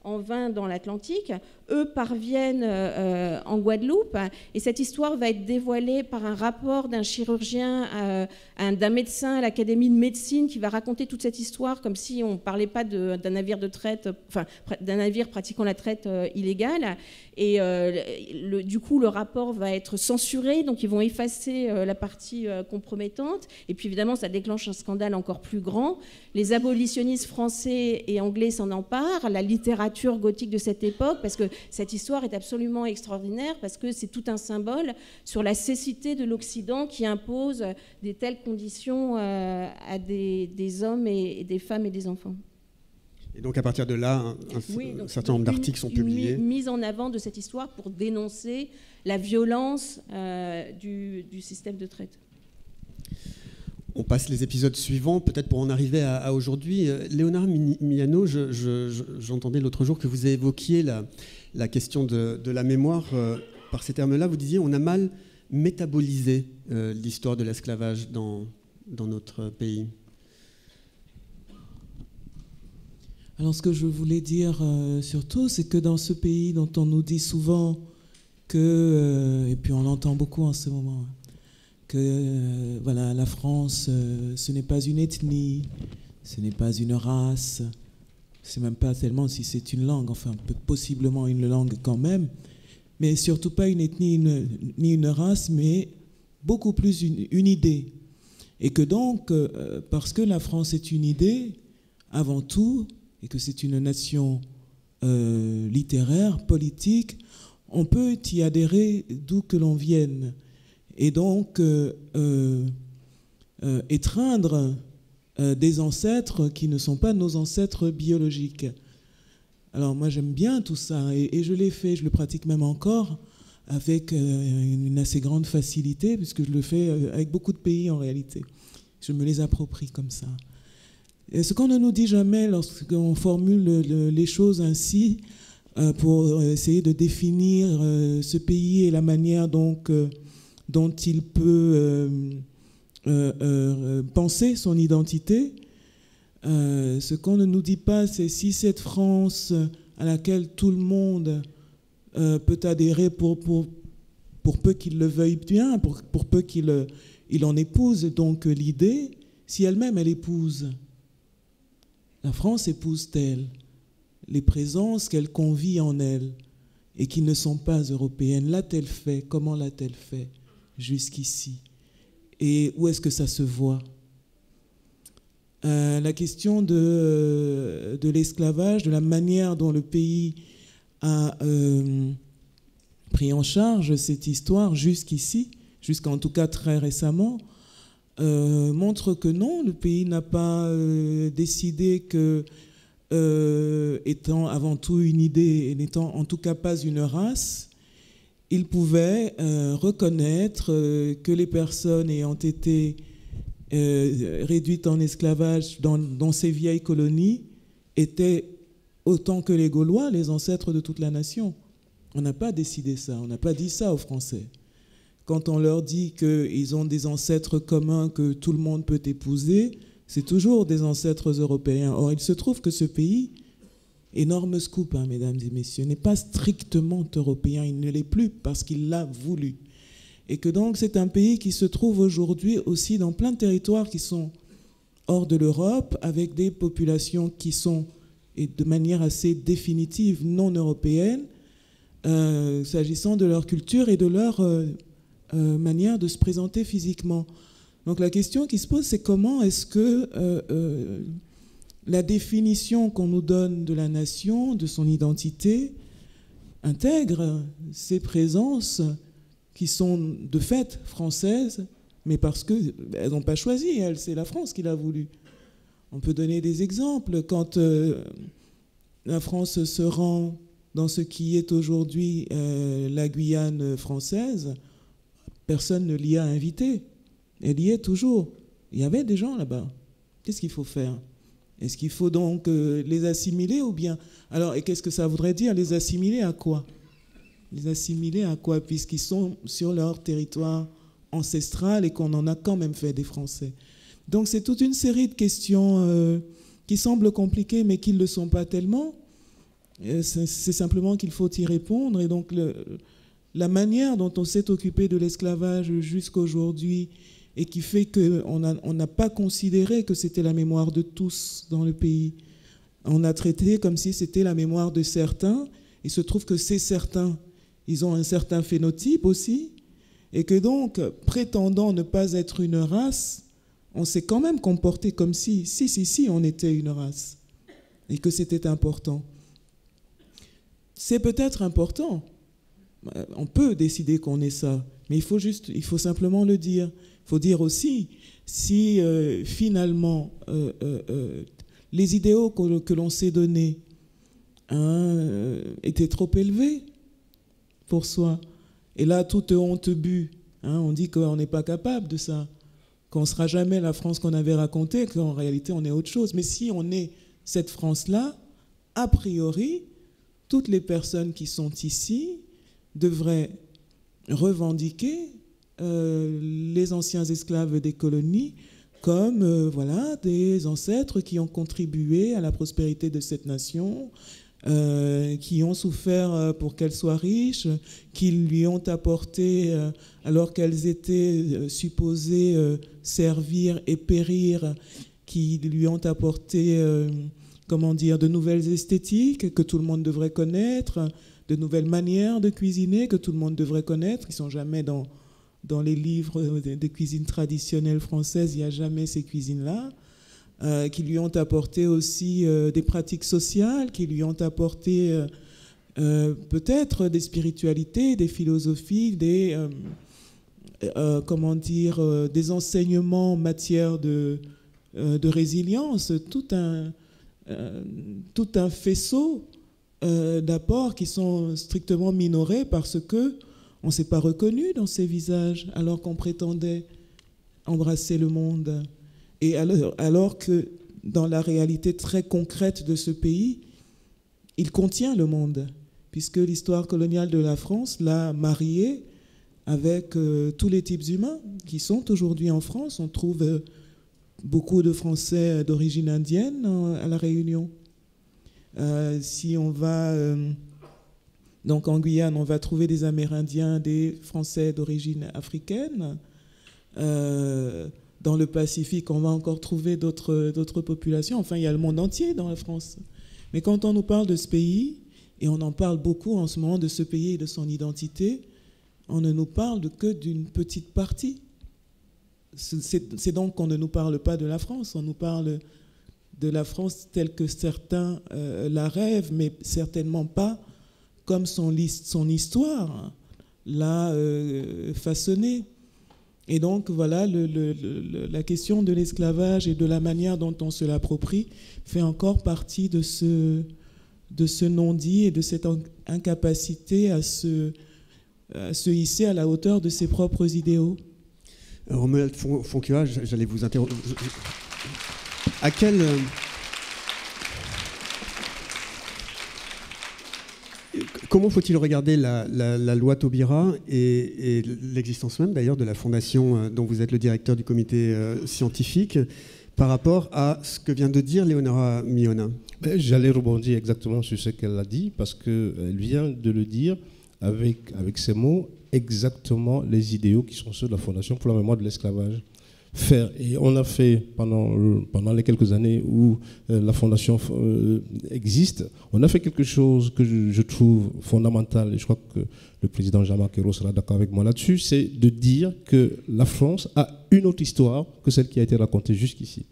en vain dans l'Atlantique. Eux parviennent en Guadeloupe et cette histoire va être dévoilée par un rapport d'un chirurgien, d'un médecin à l'Académie de médecine qui va raconter toute cette histoire comme si on ne parlait pas d'un navire de traite, enfin d'un navire pratiquant la traite illégale. Et du coup, le rapport va être censuré, donc ils vont effacer la partie compromettante. Et puis évidemment, ça déclenche un scandale encore plus grand. Les abolitionnistes français et anglais s'en emparent, la littérature gothique de cette époque, parce que cette histoire est absolument extraordinaire, parce que c'est tout un symbole sur la cécité de l'Occident qui impose des telles conditions à des hommes et des femmes et des enfants. Et donc à partir de là, un certain nombre d'articles sont publiés. Une mise en avant de cette histoire pour dénoncer la violence du système de traite. On passe les épisodes suivants, peut-être pour en arriver à aujourd'hui. Léonard Miano, j'entendais l'autre jour que vous évoquiez la question de la mémoire. Par ces termes-là, vous disiez on a mal métabolisé l'histoire de l'esclavage dans notre pays. Alors ce que je voulais dire surtout, c'est que dans ce pays dont on nous dit souvent que, et puis on l'entend beaucoup en ce moment, que voilà, la France, ce n'est pas une ethnie, ce n'est pas une race, c'est même pas tellement si c'est une langue, enfin possiblement une langue quand même, mais surtout pas une ethnie ni une race, mais beaucoup plus une idée. Et que donc, parce que la France est une idée, avant tout, et que c'est une nation littéraire, politique, on peut y adhérer d'où que l'on vienne. Et donc, étreindre des ancêtres qui ne sont pas nos ancêtres biologiques. Alors moi j'aime bien tout ça et je l'ai fait, je le pratique même encore avec une assez grande facilité puisque je le fais avec beaucoup de pays en réalité. Je me les approprie comme ça. Et ce qu'on ne nous dit jamais lorsqu'on formule les choses ainsi pour essayer de définir ce pays et la manière donc, dont il peut penser son identité. Ce qu'on ne nous dit pas, c'est si cette France à laquelle tout le monde peut adhérer pour peu qu'il le veuille bien, pour peu qu'il en épouse donc l'idée, si elle-même elle épouse. La France épouse-t-elle les présences qu'elle convie en elle et qui ne sont pas européennes? L'a-t-elle fait? Comment l'a-t-elle fait jusqu'ici? Et où est-ce que ça se voit? La question de l'esclavage, de la manière dont le pays a pris en charge cette histoire jusqu'ici, jusqu'à en tout cas très récemment, montre que non, le pays n'a pas décidé que, étant avant tout une idée et n'étant en tout cas pas une race, il pouvait reconnaître que les personnes ayant été réduites en esclavage dans ces vieilles colonies étaient autant que les Gaulois, les ancêtres de toute la nation. On n'a pas décidé ça, on n'a pas dit ça aux Français. Quand on leur dit qu'ils ont des ancêtres communs que tout le monde peut épouser, c'est toujours des ancêtres européens. Or, il se trouve que ce pays, énorme scoop, hein, mesdames et messieurs, n'est pas strictement européen, il ne l'est plus parce qu'il l'a voulu. Et que donc c'est un pays qui se trouve aujourd'hui aussi dans plein de territoires qui sont hors de l'Europe, avec des populations qui sont, et de manière assez définitive, non européennes, s'agissant de leur culture et de leur manière de se présenter physiquement. Donc la question qui se pose, c'est comment est-ce que la définition qu'on nous donne de la nation, de son identité, intègre ces présences qui sont de fait françaises, mais parce qu'elles n'ont pas choisi, c'est la France qui l'a voulu. On peut donner des exemples. Quand la France se rend dans ce qui est aujourd'hui la Guyane française, personne ne l'y a invité. Elle y est toujours. Il y avait des gens là-bas. Qu'est-ce qu'il faut faire? Est-ce qu'il faut donc les assimiler ou bien... Alors, et qu'est-ce que ça voudrait dire? Les assimiler à quoi? Les assimiler à quoi? Puisqu'ils sont sur leur territoire ancestral et qu'on en a quand même fait des Français. Donc c'est toute une série de questions qui semblent compliquées mais qui ne le sont pas tellement. C'est simplement qu'il faut y répondre. Et donc la manière dont on s'est occupé de l'esclavage jusqu'à aujourd'hui et qui fait qu'on n'a pas considéré que c'était la mémoire de tous dans le pays. On a traité comme si c'était la mémoire de certains. Il se trouve que ces certains, ils ont un certain phénotype aussi, et que donc, prétendant ne pas être une race, on s'est quand même comporté comme si on était une race, et que c'était important. C'est peut-être important. On peut décider qu'on est ça, mais il faut simplement le dire. Il faut dire aussi, si finalement les idéaux que l'on s'est donnés étaient trop élevés pour soi, et là, toute honte bue, on dit qu'on n'est pas capable de ça, qu'on ne sera jamais la France qu'on avait racontée, qu'en réalité on est autre chose. Mais si on est cette France-là, a priori, toutes les personnes qui sont ici devraient revendiquer les anciens esclaves des colonies comme voilà, des ancêtres qui ont contribué à la prospérité de cette nation, qui ont souffert pour qu'elle soit riche, qui lui ont apporté, alors qu'elles étaient supposées servir et périr, qui lui ont apporté, de nouvelles esthétiques que tout le monde devrait connaître, de nouvelles manières de cuisiner que tout le monde devrait connaître, qui ne sont jamais dans les livres de cuisine traditionnelle française, il n'y a jamais ces cuisines-là, qui lui ont apporté aussi des pratiques sociales, qui lui ont apporté peut-être des spiritualités, des philosophies, des enseignements en matière de résilience, tout un faisceau d'apports qui sont strictement minorés parce que on ne s'est pas reconnu dans ces visages alors qu'on prétendait embrasser le monde. Et alors que dans la réalité très concrète de ce pays, il contient le monde, puisque l'histoire coloniale de la France l'a marié avec tous les types humains qui sont aujourd'hui en France. On trouve beaucoup de Français d'origine indienne à La Réunion. Si on va donc en Guyane, on va trouver des Amérindiens, des Français d'origine africaine. Dans le Pacifique, on va encore trouver d'autres populations. Enfin, il y a le monde entier dans la France. Mais quand on nous parle de ce pays, et on en parle beaucoup en ce moment de ce pays et de son identité, on ne nous parle que d'une petite partie. C'est donc qu'on ne nous parle pas de la France, on nous parle de la France telle que certains la rêvent, mais certainement pas comme son histoire l'a façonnée. Et donc voilà, la question de l'esclavage et de la manière dont on se l'approprie fait encore partie de ce non-dit et de cette incapacité à se hisser à la hauteur de ses propres idéaux. Romuald Foncua, j'allais vous interroger. À quel... Comment faut-il regarder la loi Taubira et l'existence même d'ailleurs de la fondation dont vous êtes le directeur du comité scientifique par rapport à ce que vient de dire Léonora Miona? J'allais rebondir exactement sur ce qu'elle a dit parce qu'elle vient de le dire avec ces mots exactement les idéaux qui sont ceux de la Fondation pour la mémoire de l'esclavage. Et on a fait, pendant les quelques années où la Fondation existe, on a fait quelque chose que je trouve fondamental, et je crois que le président Jean-Marc Ayrault sera d'accord avec moi là-dessus, c'est de dire que la France a une autre histoire que celle qui a été racontée jusqu'ici.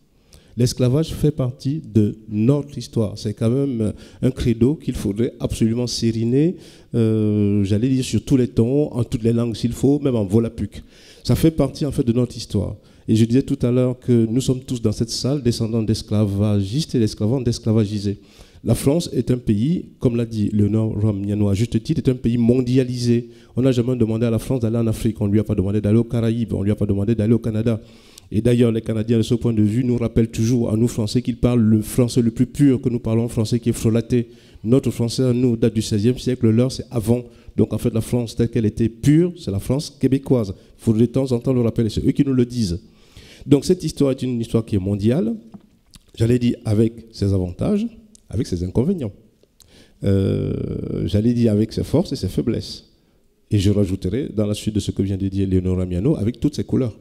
L'esclavage fait partie de notre histoire. C'est quand même un credo qu'il faudrait absolument sériner, j'allais dire sur tous les tons, en toutes les langues s'il faut, même en volapük. Ça fait partie en fait de notre histoire. Et je disais tout à l'heure que nous sommes tous dans cette salle descendants d'esclavagistes et d'esclavagisés. La France est un pays, comme l'a dit Léonora Miano à juste titre, est un pays mondialisé. On n'a jamais demandé à la France d'aller en Afrique, on ne lui a pas demandé d'aller aux Caraïbes, on ne lui a pas demandé d'aller au Canada. Et d'ailleurs, les Canadiens, de ce point de vue, nous rappellent toujours à nous Français qu'ils parlent le français le plus pur que nous parlons, français qui est frelaté. Notre français, nous, date du XVIe siècle, leur c'est avant. Donc en fait, la France telle qu'elle était pure, c'est la France québécoise. Il faut de temps en temps le rappeler, c'est eux qui nous le disent. Donc cette histoire est une histoire qui est mondiale, j'allais dire avec ses avantages, avec ses inconvénients. J'allais dire avec ses forces et ses faiblesses. Et je rajouterai, dans la suite de ce que vient de dire Léonora Miano, avec toutes ses couleurs.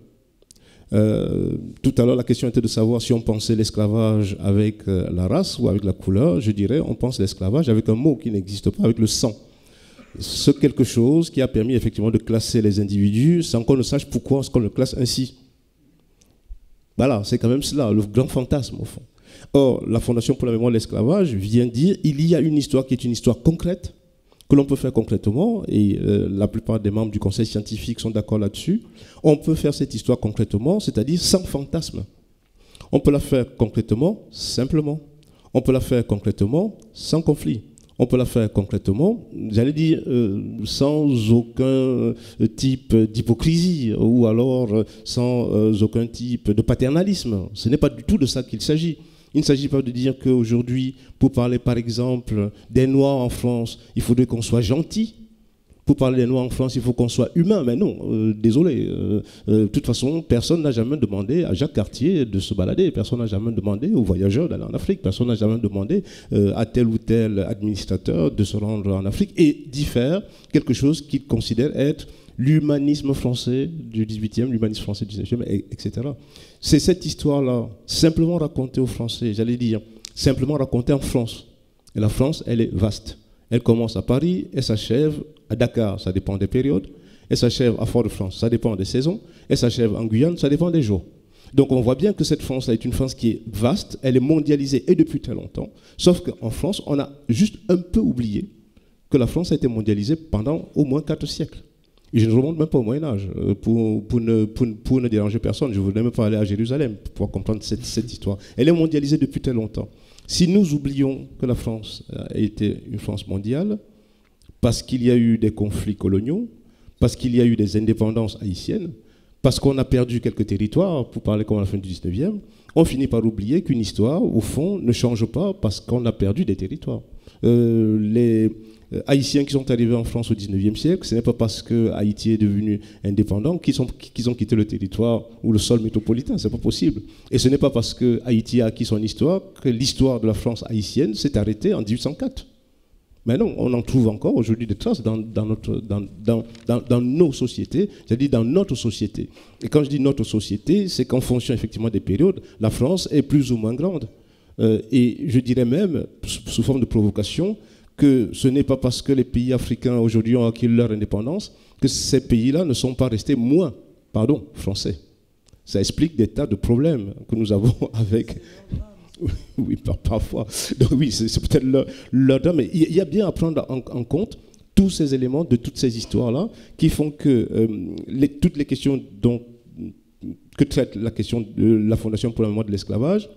Tout à l'heure, la question était de savoir si on pensait l'esclavage avec la race ou avec la couleur. Je dirais, on pense l'esclavage avec un mot qui n'existe pas, avec le sang. C'est quelque chose qui a permis effectivement de classer les individus sans qu'on ne sache pourquoi on le classe ainsi. Voilà, c'est quand même cela, le grand fantasme au fond. Or, la Fondation pour la mémoire de l'esclavage vient dire qu'il y a une histoire qui est une histoire concrète, que l'on peut faire concrètement, et la plupart des membres du conseil scientifique sont d'accord là-dessus. On peut faire cette histoire concrètement, c'est-à-dire sans fantasme. On peut la faire concrètement, simplement. On peut la faire concrètement, sans conflit. On peut la faire concrètement, j'allais dire, sans aucun type d'hypocrisie ou alors sans aucun type de paternalisme. Ce n'est pas du tout de ça qu'il s'agit. Il ne s'agit pas de dire qu'aujourd'hui, pour parler par exemple des Noirs en France, il faudrait qu'on soit gentil. Pour parler des Noirs en France, il faut qu'on soit humain. Mais non, désolé. De toute façon, personne n'a jamais demandé à Jacques Cartier de se balader. Personne n'a jamais demandé aux voyageurs d'aller en Afrique. Personne n'a jamais demandé à tel ou tel administrateur de se rendre en Afrique et d'y faire quelque chose qu'il considère être l'humanisme français du 18e, l'humanisme français du 19e, etc. C'est cette histoire-là, simplement racontée aux Français, j'allais dire, simplement racontée en France. Et la France, elle est vaste. Elle commence à Paris et s'achève à Dakar, ça dépend des périodes. Elle s'achève à Fort-de-France, ça dépend des saisons. Elle s'achève en Guyane, ça dépend des jours. Donc on voit bien que cette France-là est une France qui est vaste, elle est mondialisée et depuis très longtemps. Sauf qu'en France, on a juste un peu oublié que la France a été mondialisée pendant au moins 4 siècles. Et je ne remonte même pas au Moyen-Âge, pour ne déranger personne. Je ne voulais même pas aller à Jérusalem pour comprendre cette histoire. Elle est mondialisée depuis très longtemps. Si nous oublions que la France a été une France mondiale, parce qu'il y a eu des conflits coloniaux, parce qu'il y a eu des indépendances haïtiennes, parce qu'on a perdu quelques territoires, pour parler comme à la fin du 19e, on finit par oublier qu'une histoire, au fond, ne change pas parce qu'on a perdu des territoires. Les Haïtiens qui sont arrivés en France au 19e siècle, ce n'est pas parce que Haïti est devenu indépendant qu'ils ont quitté le territoire ou le sol métropolitain, ce n'est pas possible. Et ce n'est pas parce que Haïti a acquis son histoire que l'histoire de la France haïtienne s'est arrêtée en 1804. Mais non, on en trouve encore aujourd'hui des traces dans nos sociétés, c'est-à-dire dans notre société. Et quand je dis notre société, c'est qu'en fonction effectivement des périodes, la France est plus ou moins grande. Et je dirais même, sous forme de provocation, que ce n'est pas parce que les pays africains aujourd'hui ont acquis leur indépendance que ces pays-là ne sont pas restés moins, français. Ça explique des tas de problèmes que nous avons avec... Oui, parfois. Donc oui, c'est peut-être leur drame, mais il y a bien à prendre en compte tous ces éléments de toutes ces histoires-là qui font que toutes les questions que traite la question de la Fondation pour la mémoire de l'esclavage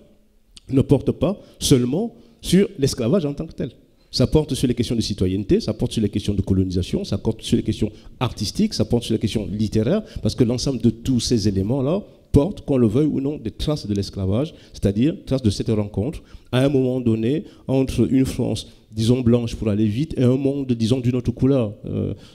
ne portent pas seulement sur l'esclavage en tant que tel. Ça porte sur les questions de citoyenneté, ça porte sur les questions de colonisation, ça porte sur les questions artistiques, ça porte sur les questions littéraires, parce que l'ensemble de tous ces éléments-là portent, qu'on le veuille ou non, des traces de l'esclavage, c'est-à-dire traces de cette rencontre, à un moment donné, entre une France, disons, blanche pour aller vite, et un monde, disons, d'une autre couleur,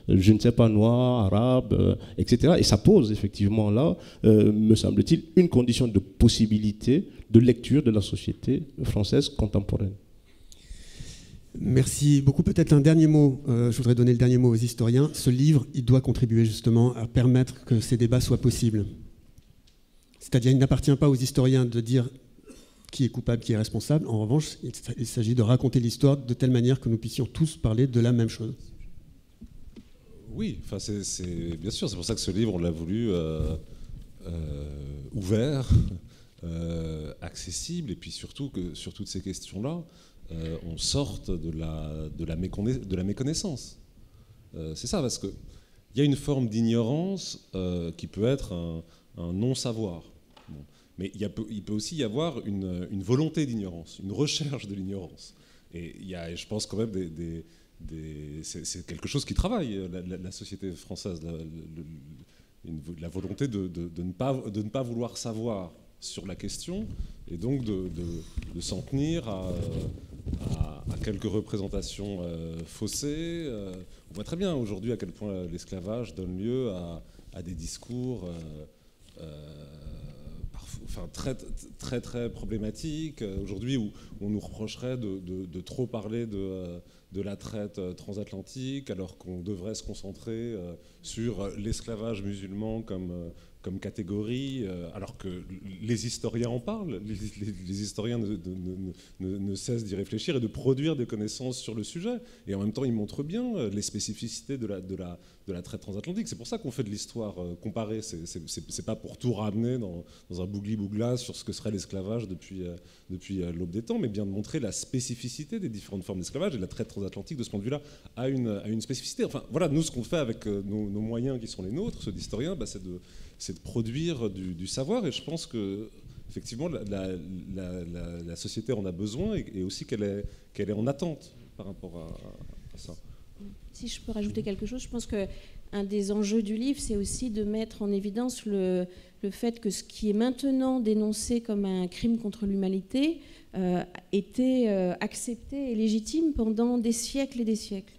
je ne sais pas, noir, arabe, etc. Et ça pose effectivement là, me semble-t-il, une condition de possibilité de lecture de la société française contemporaine. Merci beaucoup. Peut-être un dernier mot. Je voudrais donner le dernier mot aux historiens. Ce livre, il doit contribuer justement à permettre que ces débats soient possibles. C'est-à-dire, il n'appartient pas aux historiens de dire qui est coupable, qui est responsable. En revanche, il s'agit de raconter l'histoire de telle manière que nous puissions tous parler de la même chose. Oui, enfin c'est bien sûr. C'est pour ça que ce livre, on l'a voulu ouvert, accessible, et puis surtout que sur toutes ces questions-là, on sorte de la méconnaissance. C'est ça, parce qu'il y a une forme d'ignorance qui peut être un non-savoir. Bon. Mais il peut aussi y avoir une volonté d'ignorance, une recherche de l'ignorance. Et il y a, je pense, quand même c'est quelque chose qui travaille, la société française, la volonté de ne pas vouloir savoir sur la question, et donc de s'en tenir à quelques représentations faussées. On voit très bien aujourd'hui à quel point l'esclavage donne lieu à des discours très, très, très problématiques. Aujourd'hui, où on nous reprocherait de trop parler de la traite transatlantique, alors qu'on devrait se concentrer sur l'esclavage musulman comme catégorie, alors que les historiens en parlent, les historiens ne cessent d'y réfléchir et de produire des connaissances sur le sujet. Et en même temps, ils montrent bien les spécificités de la traite transatlantique. C'est pour ça qu'on fait de l'histoire comparée. C'est pas pour tout ramener dans un bougli-bougla sur ce que serait l'esclavage depuis l'aube des temps, mais bien de montrer la spécificité des différentes formes d'esclavage. Et la traite transatlantique, de ce point de vue-là, a une spécificité. Enfin, voilà, nous, ce qu'on fait avec nos moyens qui sont les nôtres, ceux d'historiens, c'est de produire du savoir, et je pense que effectivement la société en a besoin, et aussi qu'elle est en attente par rapport à ça. Si je peux rajouter quelque chose, je pense qu'un des enjeux du livre, c'est aussi de mettre en évidence le fait que ce qui est maintenant dénoncé comme un crime contre l'humanité était accepté et légitime pendant des siècles et des siècles.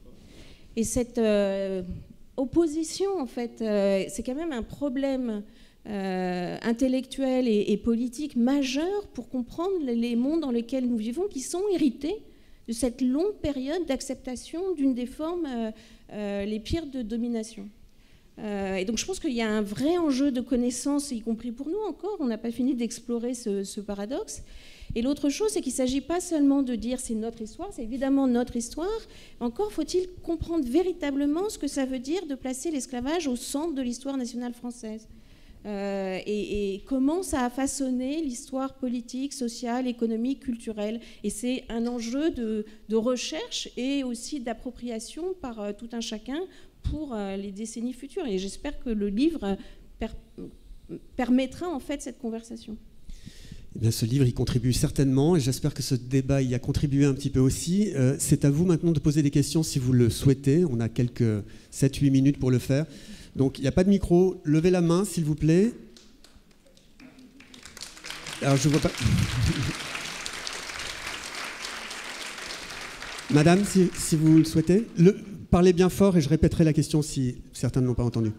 Et cette opposition, en fait, c'est quand même un problème intellectuel et politique majeur pour comprendre les mondes dans lesquels nous vivons, qui sont hérités de cette longue période d'acceptation d'une des formes les pires de domination. Et donc je pense qu'il y a un vrai enjeu de connaissance, y compris pour nous encore. On n'a pas fini d'explorer ce paradoxe. Et l'autre chose, c'est qu'il ne s'agit pas seulement de dire c'est notre histoire, c'est évidemment notre histoire. Encore faut-il comprendre véritablement ce que ça veut dire de placer l'esclavage au centre de l'histoire nationale française. Et comment ça a façonné l'histoire politique, sociale, économique, culturelle. Et c'est un enjeu de recherche et aussi d'appropriation par tout un chacun pour les décennies futures. Et j'espère que le livre permettra en fait cette conversation. Eh bien, ce livre y contribue certainement et j'espère que ce débat y a contribué un petit peu aussi. C'est à vous maintenant de poser des questions si vous le souhaitez. On a quelques 7-8 minutes pour le faire. Donc il n'y a pas de micro. Levez la main s'il vous plaît. Alors je ne vois pas... Madame, si vous le souhaitez, parlez bien fort et je répéterai la question si certains ne l'ont pas entendue.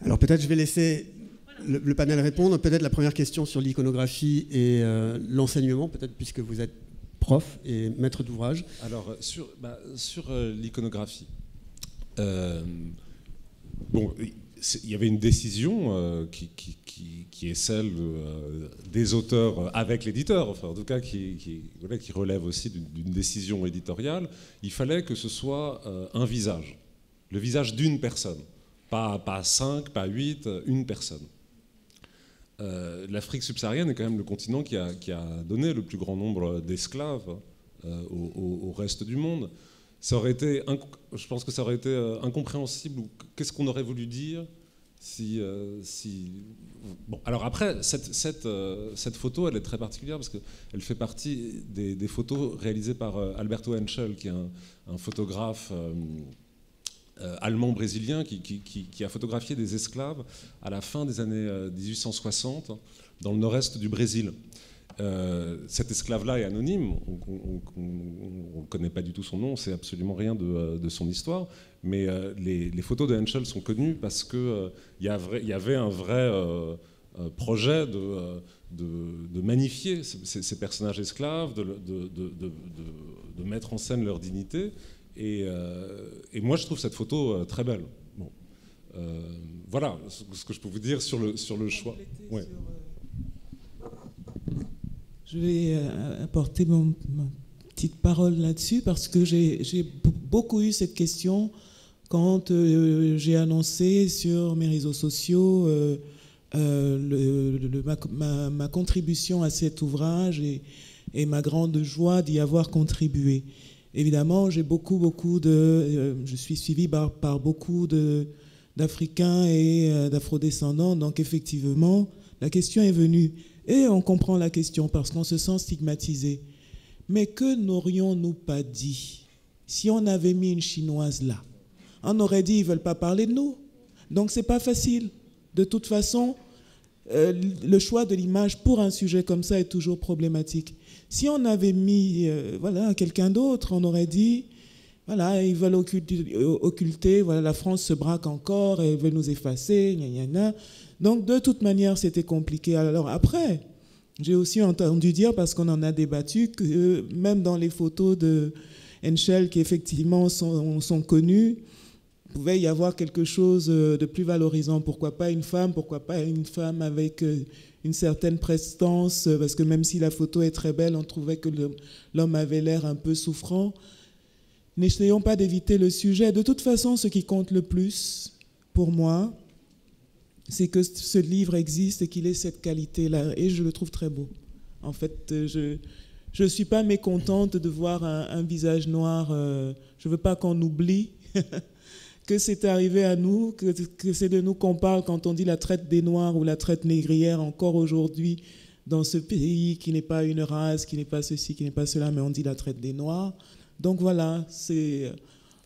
Alors peut-être je vais laisser le panel répondre. Peut-être la première question sur l'iconographie et l'enseignement, peut-être puisque vous êtes prof et maître d'ouvrage. Alors sur l'iconographie, bon, il y avait une décision qui est celle des auteurs avec l'éditeur, enfin en tout cas qui relève aussi d'une décision éditoriale. Il fallait que ce soit un visage, le visage d'une personne. Pas 5, pas 8, une personne. L'Afrique subsaharienne est quand même le continent qui a donné le plus grand nombre d'esclaves au reste du monde. Ça aurait été, je pense que ça aurait été incompréhensible. Qu'est-ce qu'on aurait voulu dire si... Bon, alors après, cette photo, elle est très particulière parce qu'elle fait partie des photos réalisées par Alberto Henschel, qui est un photographe... allemand-brésilien qui a photographié des esclaves à la fin des années 1860 dans le nord-est du Brésil. Cet esclave-là est anonyme, on ne connaît pas du tout son nom, on ne sait absolument rien de son histoire, mais les photos de Henschel sont connues parce qu'il y avait un vrai projet de magnifier ces personnages esclaves, de mettre en scène leur dignité. Et moi, je trouve cette photo très belle. Bon. Voilà ce que je peux vous dire sur le choix. Ouais. Je vais apporter ma petite parole là-dessus parce que j'ai beaucoup eu cette question quand j'ai annoncé sur mes réseaux sociaux ma contribution à cet ouvrage et ma grande joie d'y avoir contribué. Évidemment, je suis suivie par beaucoup d'Africains et d'Afrodescendants, donc effectivement, la question est venue. Et on comprend la question parce qu'on se sent stigmatisé. Mais que n'aurions-nous pas dit si on avait mis une Chinoise là? On aurait dit, ils ne veulent pas parler de nous. Donc, ce n'est pas facile. De toute façon, le choix de l'image pour un sujet comme ça est toujours problématique. Si on avait mis quelqu'un d'autre, on aurait dit, voilà, ils veulent occulter, voilà, la France se braque encore, elle veut nous effacer, gna gna gna. Donc, de toute manière, c'était compliqué. Alors après, j'ai aussi entendu dire, parce qu'on en a débattu, que même dans les photos de Henschel, qui effectivement sont connues, il pouvait y avoir quelque chose de plus valorisant. Pourquoi pas une femme avec une certaine prestance, parce que même si la photo est très belle, on trouvait que l'homme avait l'air un peu souffrant. N'essayons pas d'éviter le sujet. De toute façon, ce qui compte le plus, pour moi, c'est que ce livre existe et qu'il ait cette qualité-là. Et je le trouve très beau. En fait, je ne suis pas mécontente de voir un visage noir. Je ne veux pas qu'on oublie que c'est arrivé à nous, que c'est de nous qu'on parle quand on dit la traite des Noirs ou la traite négrière encore aujourd'hui dans ce pays qui n'est pas une race, qui n'est pas ceci, qui n'est pas cela, mais on dit la traite des Noirs. Donc voilà, c'est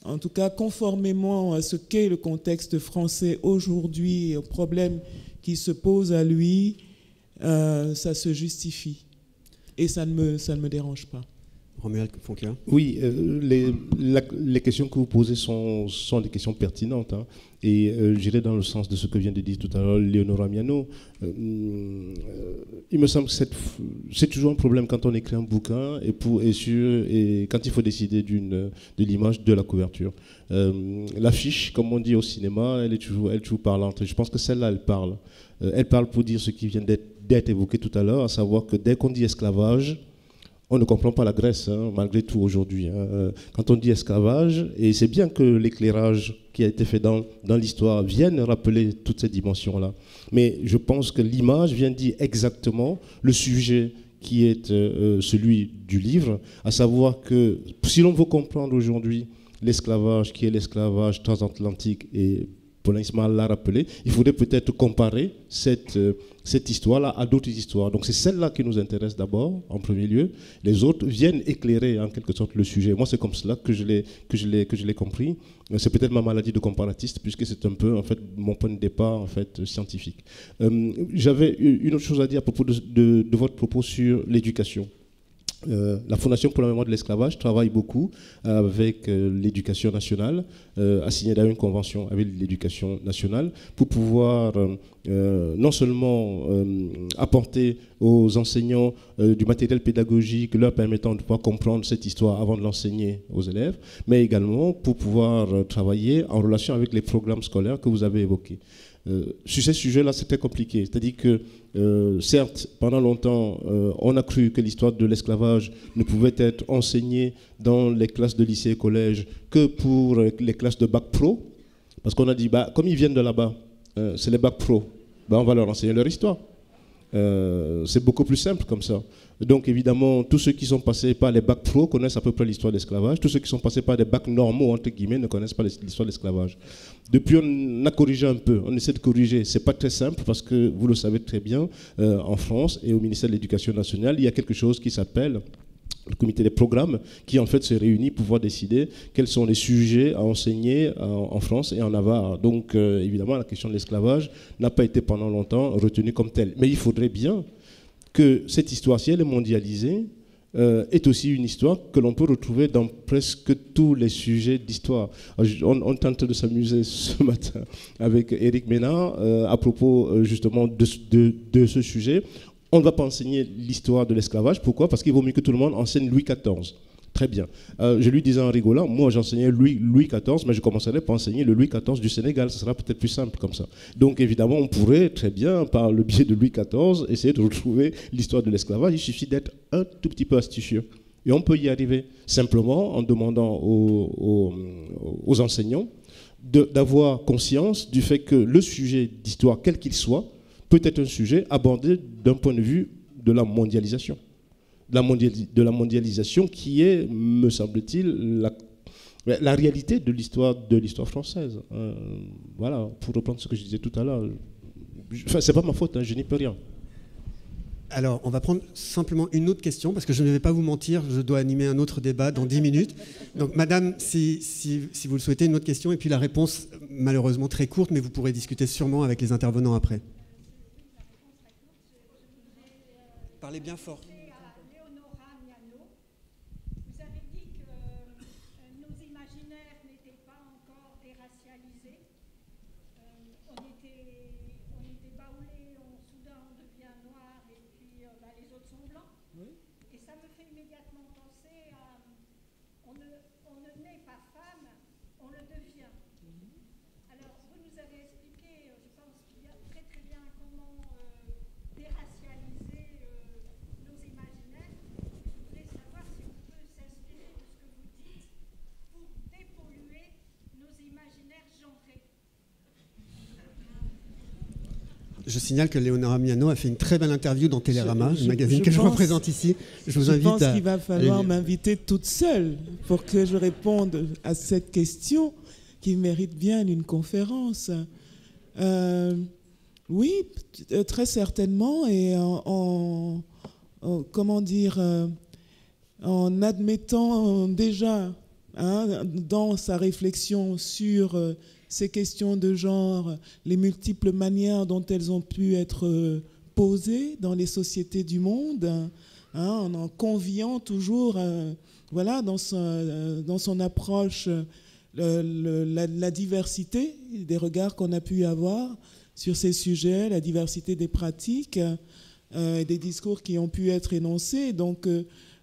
en tout cas conformément à ce qu'est le contexte français aujourd'hui et aux problèmes qui se posent à lui, ça se justifie. Et ça ne me dérange pas. Romuald Fonkia. Oui, les questions que vous posez sont des questions pertinentes. Hein, et j'irai dans le sens de ce que vient de dire tout à l'heure Léonora Miano. Il me semble que c'est toujours un problème quand on écrit un bouquin et quand il faut décider de l'image de la couverture. L'affiche, comme on dit au cinéma, elle est toujours parlante. Je pense que celle-là, elle parle. Elle parle pour dire ce qui vient d'être évoqué tout à l'heure, à savoir que dès qu'on dit esclavage, on ne comprend pas la Grèce, hein, malgré tout aujourd'hui. Hein. Quand on dit esclavage, et c'est bien que l'éclairage qui a été fait dans l'histoire vienne rappeler toutes ces dimensions-là. Mais je pense que l'image vient dire exactement le sujet qui est celui du livre, à savoir que si l'on veut comprendre aujourd'hui l'esclavage, qui est l'esclavage transatlantique, et Paulin Ismaël l'a rappelé, il faudrait peut-être comparer cette histoire-là à d'autres histoires. Donc c'est celle-là qui nous intéresse d'abord, en premier lieu. Les autres viennent éclairer en quelque sorte le sujet. Moi, c'est comme cela que je l'ai compris. C'est peut-être ma maladie de comparatiste, puisque c'est un peu en fait mon point de départ en fait scientifique. J'avais une autre chose à dire à propos de votre propos sur l'éducation. La Fondation pour la mémoire de l'esclavage travaille beaucoup avec l'éducation nationale, a signé d'ailleurs une convention avec l'éducation nationale pour pouvoir non seulement apporter aux enseignants du matériel pédagogique leur permettant de pouvoir comprendre cette histoire avant de l'enseigner aux élèves, mais également pour pouvoir travailler en relation avec les programmes scolaires que vous avez évoqués. Sur ces sujets-là, c'était compliqué. C'est-à-dire que, certes, pendant longtemps, on a cru que l'histoire de l'esclavage ne pouvait être enseignée dans les classes de lycée et collège que pour les classes de bac pro. Parce qu'on a dit, comme ils viennent de là-bas, c'est les bac pro, on va leur enseigner leur histoire. C'est beaucoup plus simple comme ça. Donc évidemment, tous ceux qui sont passés par les bacs pro connaissent à peu près l'histoire de l'esclavage. Tous ceux qui sont passés par des bacs normaux, entre guillemets, ne connaissent pas l'histoire de l'esclavage. Depuis, on a corrigé un peu. On essaie de corriger. Ce n'est pas très simple parce que, vous le savez très bien, en France et au ministère de l'Éducation nationale, il y a quelque chose qui s'appelle le comité des programmes qui en fait se réunit pour pouvoir décider quels sont les sujets à enseigner en France et en Navarre. Donc évidemment, la question de l'esclavage n'a pas été pendant longtemps retenue comme telle. Mais il faudrait bien que cette histoire, si elle est mondialisée, est aussi une histoire que l'on peut retrouver dans presque tous les sujets d'histoire. On tente de s'amuser ce matin avec Éric Ménard à propos justement de ce sujet. On ne va pas enseigner l'histoire de l'esclavage. Pourquoi ? Parce qu'il vaut mieux que tout le monde enseigne Louis XIV. Très bien. Je lui disais en rigolant, moi j'enseignais Louis XIV, mais je commencerai par enseigner le Louis XIV du Sénégal. Ce sera peut-être plus simple comme ça. Donc évidemment, on pourrait très bien, par le biais de Louis XIV, essayer de retrouver l'histoire de l'esclavage. Il suffit d'être un tout petit peu astucieux. Et on peut y arriver simplement en demandant aux enseignants d'avoir conscience du fait que le sujet d'histoire, quel qu'il soit, peut être un sujet abordé d'un point de vue de la mondialisation. De la mondialisation qui est, me semble-t-il, la réalité de l'histoire française. Voilà, pour reprendre ce que je disais tout à l'heure. Enfin, c'est pas ma faute, hein, je n'y peux rien. Alors, on va prendre simplement une autre question, parce que je ne vais pas vous mentir, je dois animer un autre débat dans 10 minutes. Donc, madame, si vous le souhaitez, une autre question, et puis la réponse, malheureusement très courte, mais vous pourrez discuter sûrement avec les intervenants après. Parlez bien fort. Je signale que Léonora Miano a fait une très belle interview dans Télérama, le magazine que je représente ici. Je pense qu'il va falloir m'inviter toute seule pour que je réponde à cette question qui mérite bien une conférence. Oui, très certainement, et en admettant déjà dans sa réflexion sur ces questions de genre, les multiples manières dont elles ont pu être posées dans les sociétés du monde, en conviant toujours, dans son approche, la diversité des regards qu'on a pu avoir sur ces sujets, la diversité des pratiques, des discours qui ont pu être énoncés. Donc,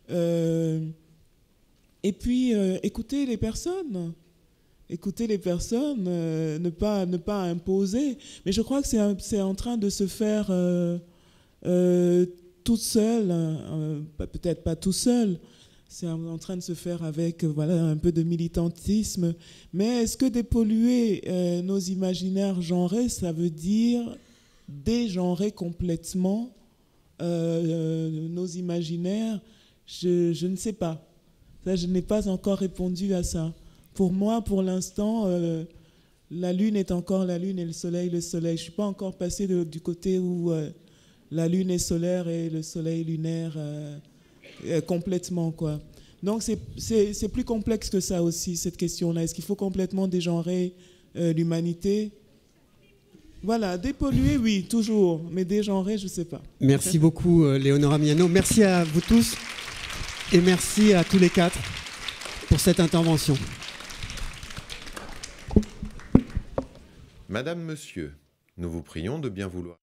et puis, écouter les personnes. Écouter les personnes, ne pas imposer. Mais je crois que c'est en train de se faire toute seule, peut-être pas tout seul, c'est en train de se faire avec un peu de militantisme. Mais est-ce que dépolluer nos imaginaires genrés, ça veut dire dégenrer complètement nos imaginaires? Je ne sais pas. Ça, je n'ai pas encore répondu à ça. Pour moi, pour l'instant, la Lune est encore la Lune et le Soleil, le Soleil. Je ne suis pas encore passé du côté où la Lune est solaire et le Soleil lunaire complètement, quoi. Donc, c'est plus complexe que ça aussi, cette question-là. Est-ce qu'il faut complètement dégenrer l'humanité? Voilà, dépolluer, oui, toujours. Mais dégenrer, je ne sais pas. Merci beaucoup, Léonora Miano. Merci à vous tous et merci à tous les quatre pour cette intervention. Madame, Monsieur, nous vous prions de bien vouloir.